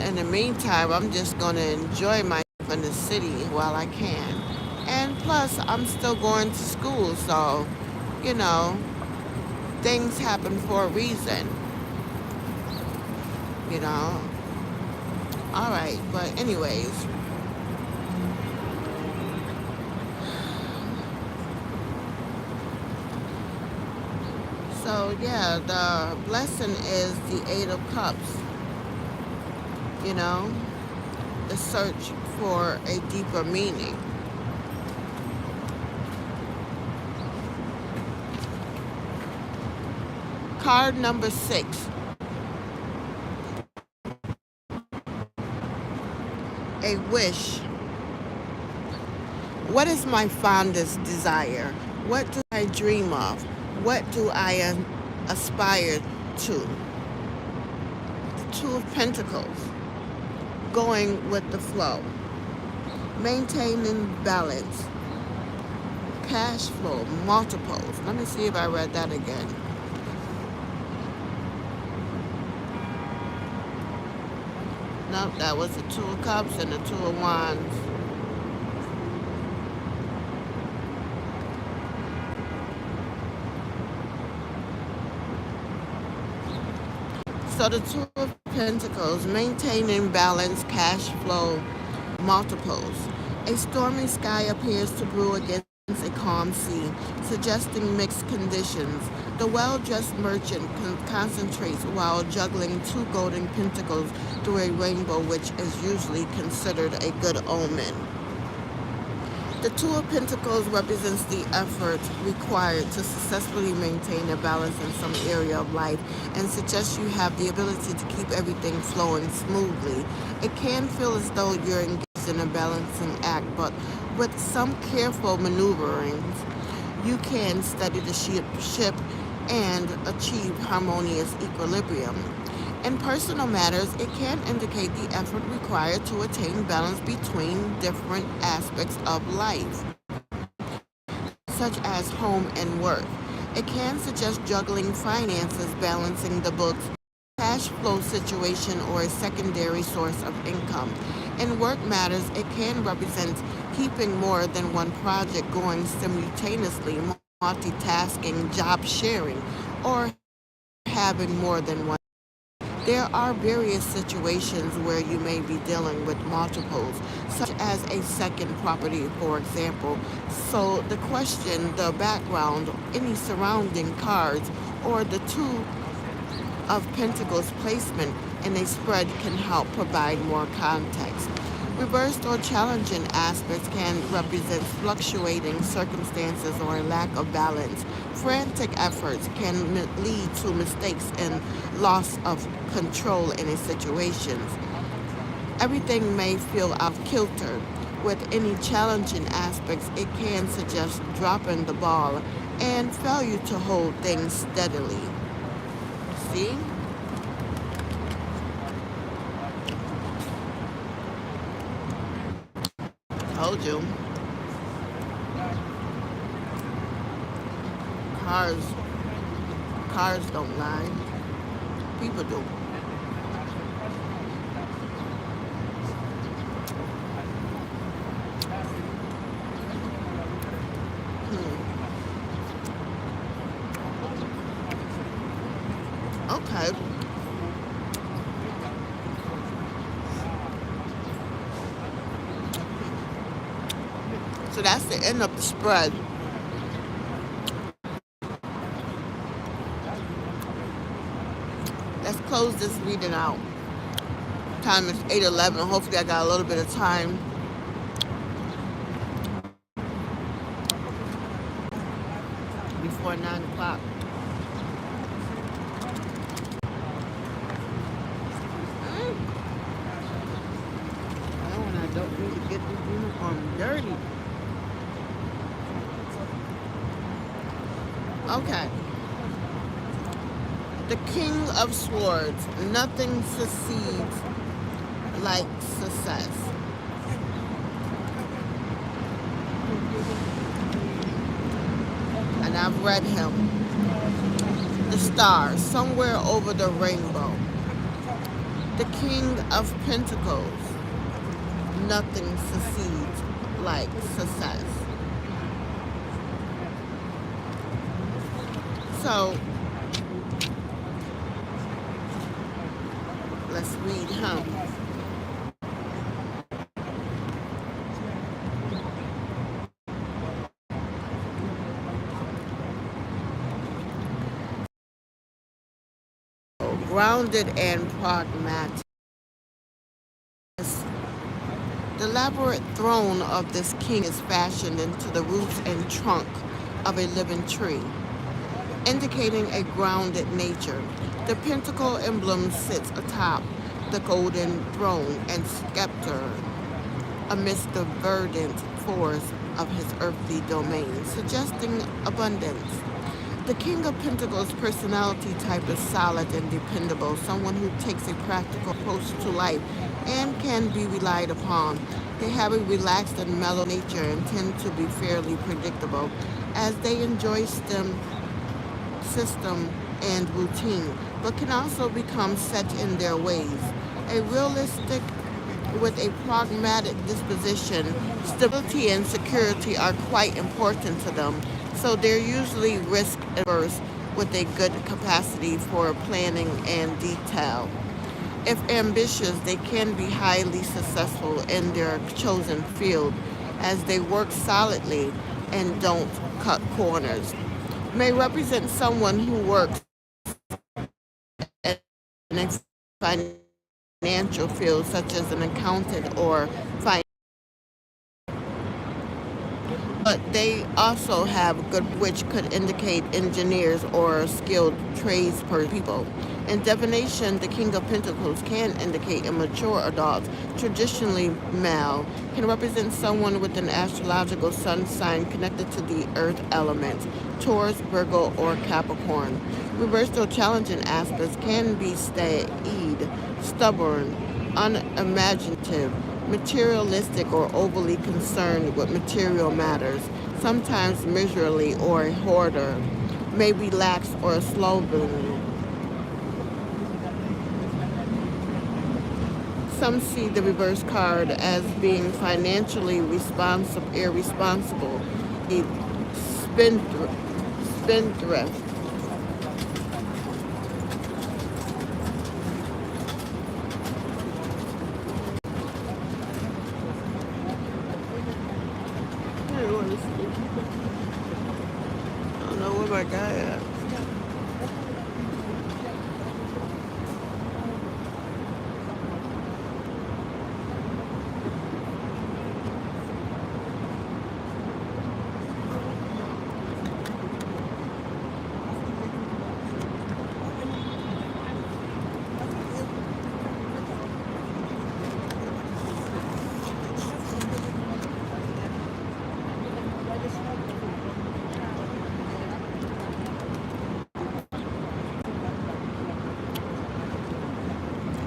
In the meantime, I'm just going to enjoy my life in the city while I can. And plus, I'm still going to school, so, things happen for a reason. All right, but anyways. So, yeah, the blessing is the Eight of Cups. The search for a deeper meaning. Card number 6. A wish. What is my fondest desire? What do I dream of? What do I aspire to? The Two of Pentacles. Going with the flow. Maintaining balance. Cash flow. Multiples. Let me see if I read that again. Nope, that was the Two of Cups and the Two of Wands. So the Two of Pentacles, maintaining balance, cash flow, multiples. A stormy sky appears to brew against a calm sea, suggesting mixed conditions. The well-dressed merchant concentrates while juggling two golden pentacles through a rainbow, which is usually considered a good omen. The Two of Pentacles represents the effort required to successfully maintain a balance in some area of life and suggests you have the ability to keep everything flowing smoothly. It can feel as though you're engaged in a balancing act, but with some careful maneuverings, you can steady the ship and achieve harmonious equilibrium. In personal matters, it can indicate the effort required to attain balance between different aspects of life, such as home and work. It can suggest juggling finances, balancing the books, cash flow situation, or a secondary source of income. In work matters, it can represent keeping more than one project going simultaneously, multitasking, job sharing, or having more than one. There are various situations where you may be dealing with multiples, such as a second property, for example. So the question, the background, any surrounding cards, or the Two of Pentacles placement in a spread can help provide more context. Reversed or challenging aspects can represent fluctuating circumstances or a lack of balance. Frantic efforts can lead to mistakes and loss of control in a situation. Everything may feel off kilter. With any challenging aspects, it can suggest dropping the ball and failure to hold things steadily. See? Told you. Cars, cars don't lie. People do. Okay. So that's the end of the spread. Let's close this reading out. Time is 8:11. Hopefully I got a little bit of time. Before 9 o'clock. I don't need to get this uniform dirty. Okay. The King of Swords. Nothing succeeds like success. And I've read him. The Star. Somewhere over the rainbow. The King of Pentacles. Nothing succeeds like success. So, let's read him. Grounded and pragmatic. The elaborate throne of this king is fashioned into the roots and trunk of a living tree, indicating a grounded nature. The pentacle emblem sits atop the golden throne and scepter amidst the verdant forest of his earthly domain, suggesting abundance. The King of Pentacles' personality type is solid and dependable, someone who takes a practical approach to life and can be relied upon. They have a relaxed and mellow nature and tend to be fairly predictable, as they enjoy system and routine, but can also become set in their ways. A realistic with a pragmatic disposition, stability and security are quite important to them, so they're usually risk averse with a good capacity for planning and detail. If ambitious, they can be highly successful in their chosen field as they work solidly and don't cut corners. May represent someone who works in a financial field, such as an accountant or finance. But they also have good, which could indicate engineers or skilled tradespeople. In divination, the King of Pentacles can indicate a mature adult, traditionally male, can represent someone with an astrological sun sign connected to the earth element, Taurus, Virgo, or Capricorn. Reversed or challenging aspects can be staid, stubborn, unimaginative, materialistic, or overly concerned with material matters, sometimes miserly or a hoarder, may be lax or slovenly. Some see the reverse card as being financially irresponsible, a spendthrift. I don't know where my guy at.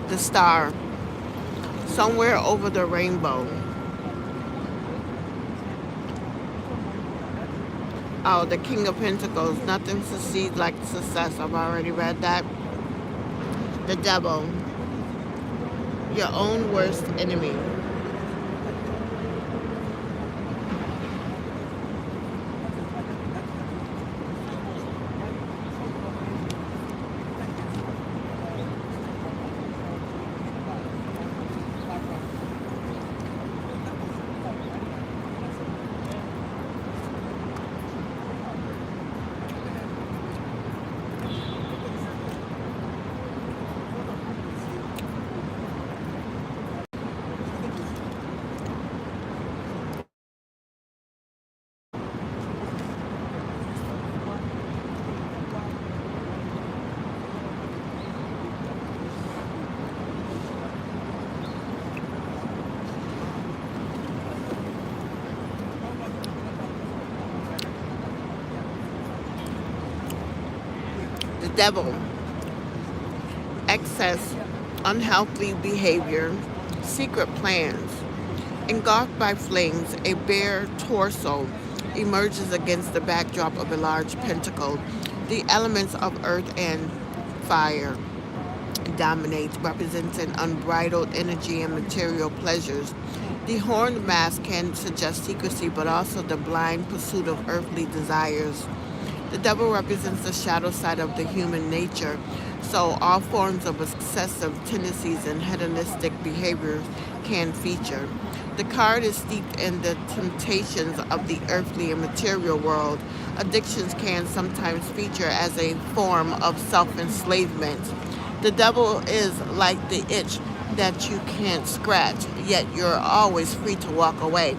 The star, somewhere over the rainbow. Oh, the King of Pentacles. Nothing succeeds like success. I've already read that. The Devil, your own worst enemy. The Devil, excess, unhealthy behavior, secret plans. Engulfed by flames, a bare torso emerges against the backdrop of a large pentacle. The elements of earth and fire dominate, representing unbridled energy and material pleasures. The horned mask can suggest secrecy, but also the blind pursuit of earthly desires. The devil represents the shadow side of the human nature, so all forms of excessive tendencies and hedonistic behaviors can feature. The card is steeped in the temptations of the earthly and material world. Addictions can sometimes feature as a form of self-enslavement. The devil is like the itch that you can't scratch, yet you're always free to walk away.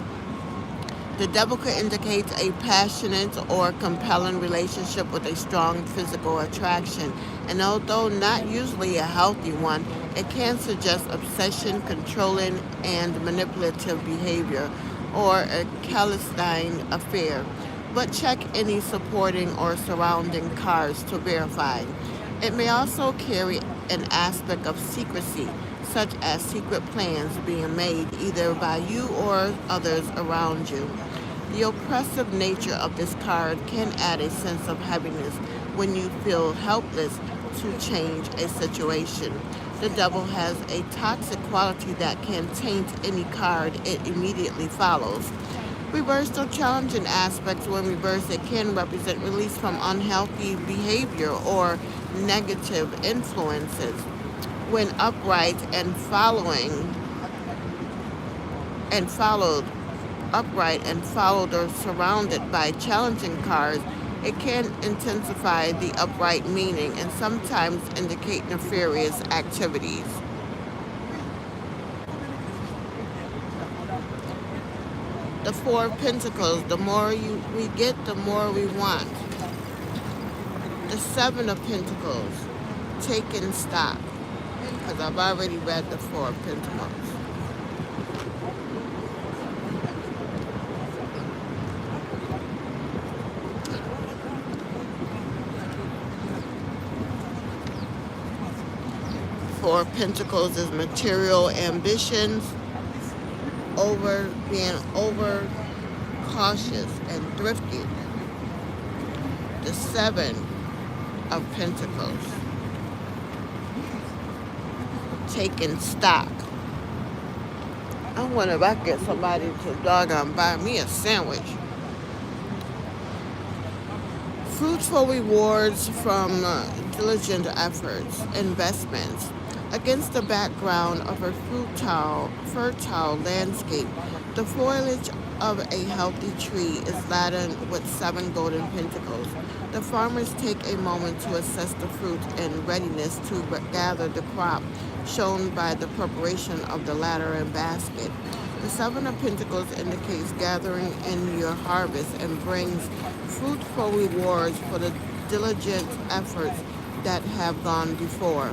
The devil could indicate a passionate or compelling relationship with a strong physical attraction, and although not usually a healthy one, it can suggest obsession, controlling, and manipulative behavior, or a clandestine affair. But check any supporting or surrounding cards to verify. It may also carry an aspect of secrecy, such as secret plans being made either by you or others around you. The oppressive nature of this card can add a sense of heaviness when you feel helpless to change a situation. The devil has a toxic quality that can taint any card it immediately follows. Reversed or challenging aspects, when reversed, it can represent release from unhealthy behavior or negative influences. When upright and followed, upright and followed or surrounded by challenging cards, it can intensify the upright meaning and sometimes indicate nefarious activities. The Four of Pentacles, the more we get, the more we want. The Seven of Pentacles, taking stock, because I've already read the Four of Pentacles. Four of Pentacles is material ambitions, being over cautious and thrifty. The Seven of Pentacles, taking stock. I wonder if I get somebody to doggone buy me a sandwich. Fruitful rewards from diligent efforts, investments. Against the background of a fertile landscape, the foliage of a healthy tree is laden with 7 golden pentacles. The farmers take a moment to assess the fruit and readiness to gather the crop, shown by the preparation of the ladder and basket. The Seven of Pentacles indicates gathering in your harvest and brings fruitful rewards for the diligent efforts that have gone before.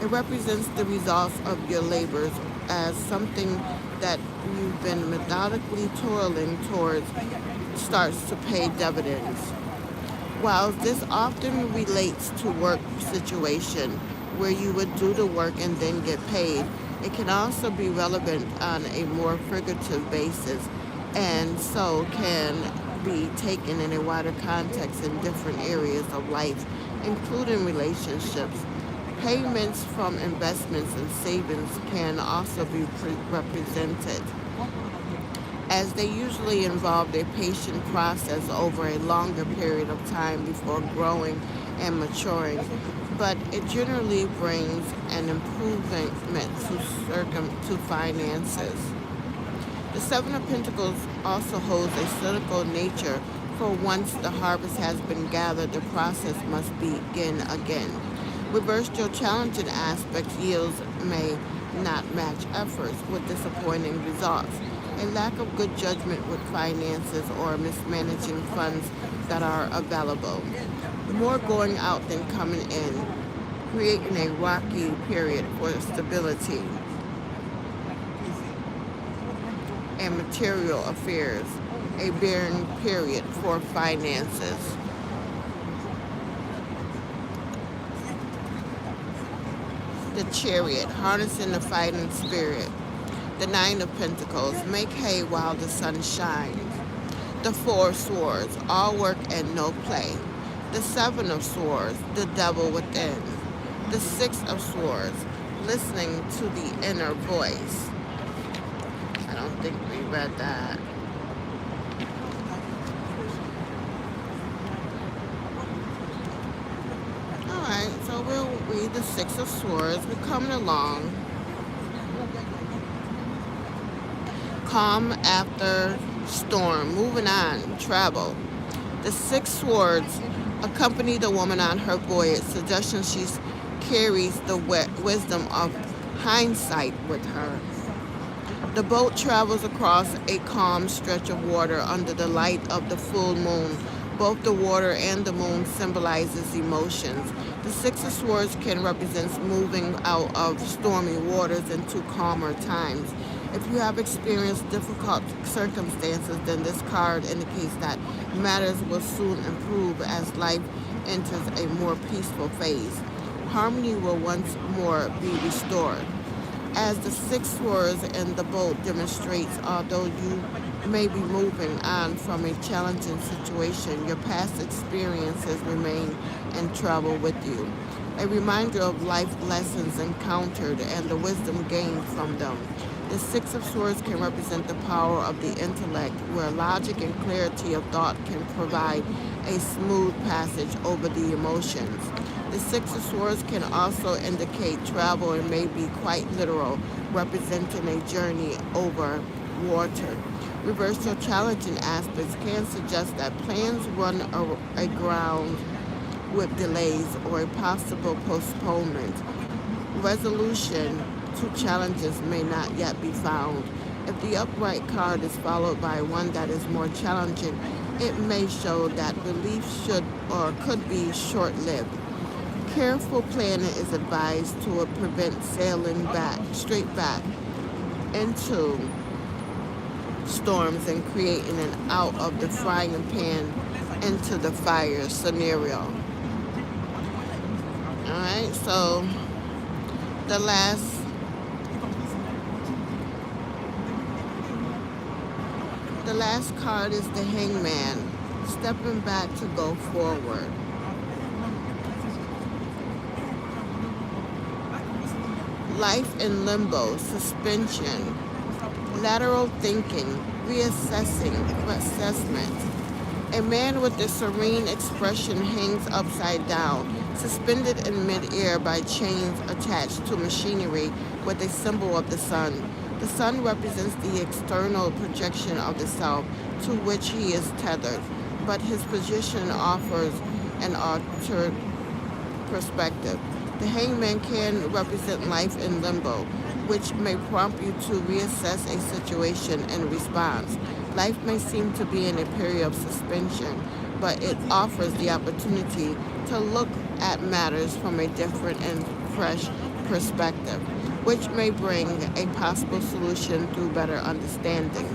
It represents the results of your labors as something that you've been methodically toiling towards starts to pay dividends. While this often relates to work situation where you would do the work and then get paid, it can also be relevant on a more figurative basis and so can be taken in a wider context in different areas of life, including relationships. Payments from investments and savings can also be represented, as they usually involve a patient process over a longer period of time before growing and maturing, but it generally brings an improvement to finances. The Seven of Pentacles also holds a cyclical nature, for once the harvest has been gathered, the process must begin again. Reversed, your challenging aspects yields may not match efforts with disappointing results. A lack of good judgment with finances or mismanaging funds that are available. More going out than coming in, creating a rocky period for stability and material affairs. A barren period for finances. The Chariot, harnessing the fighting spirit. The Nine of Pentacles, make hay while the sun shines. The Four of Swords, all work and no play. The Seven of Swords, the devil within. The Six of Swords, listening to the inner voice. I don't think we read that. Alright, so we'll read the Six of Swords. We're coming along. Calm after storm. Moving on. Travel. The Six Swords accompany the woman on her voyage. Suggestion she carries the wisdom of hindsight with her. The boat travels across a calm stretch of water under the light of the full moon. Both the water and the moon symbolizes emotions. The Six of Swords can represent moving out of stormy waters into calmer times. If you have experienced difficult circumstances, then this card indicates that matters will soon improve as life enters a more peaceful phase. Harmony will once more be restored. As the Six Swords in the boat demonstrates, although you may be moving on from a challenging situation, your past experiences remain and travel with you. A reminder of life lessons encountered and the wisdom gained from them. The Six of Swords can represent the power of the intellect, where logic and clarity of thought can provide a smooth passage over the emotions. The Six of Swords can also indicate travel and may be quite literal, representing a journey over water. Reverse or challenging aspects can suggest that plans run aground with delays or a possible postponement. Resolution to challenges may not yet be found. If the upright card is followed by one that is more challenging, it may show that relief should or could be short lived. Careful planning is advised to prevent sailing straight back into storms and creating an out of the frying pan into the fire scenario. Alright, so the last the last card is the Hangman, stepping back to go forward. Life in limbo, suspension, lateral thinking, assessment. A man with a serene expression hangs upside down, suspended in midair by chains attached to machinery with a symbol of the sun. The sun represents the external projection of the self to which he is tethered, but his position offers an altered perspective. The hangman can represent life in limbo, which may prompt you to reassess a situation and response. Life may seem to be in a period of suspension, but it offers the opportunity to look at matters from a different and fresh perspective, which may bring a possible solution through better understanding.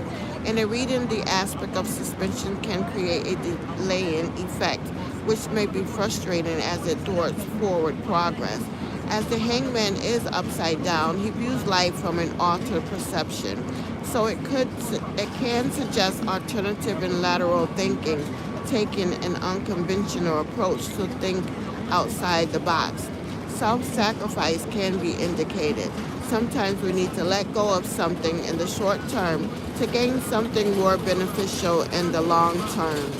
In a reading, the aspect of suspension can create a delaying effect, which may be frustrating as it thwarts forward progress. As the hangman is upside down, he views life from an altered perception. So it can suggest alternative and lateral thinking, taking an unconventional approach to think outside the box. Self-sacrifice can be indicated. Sometimes we need to let go of something in the short term to gain something more beneficial in the long term.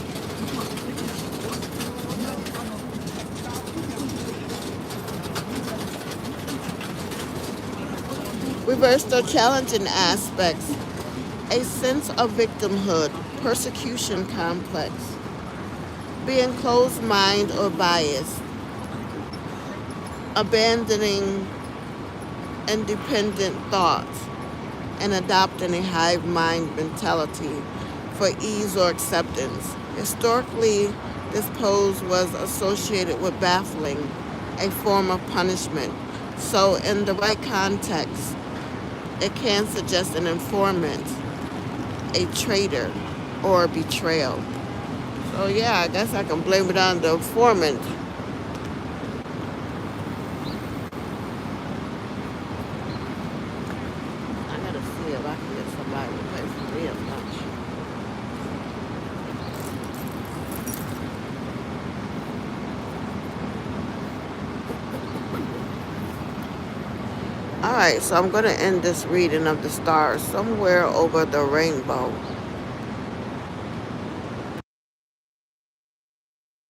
Reverse the challenging aspects. A sense of victimhood, persecution complex, being closed-minded or biased, abandoning independent thoughts, and adopting a hive mind mentality for ease or acceptance. Historically, this pose was associated with baffling, a form of punishment. So, in the right context, it can suggest an informant, a traitor, or betrayal. So yeah, I guess I can blame it on the informant. I gotta see if I can get somebody to pay for real lunch. Alright, so I'm gonna end this reading of the stars somewhere over the rainbow.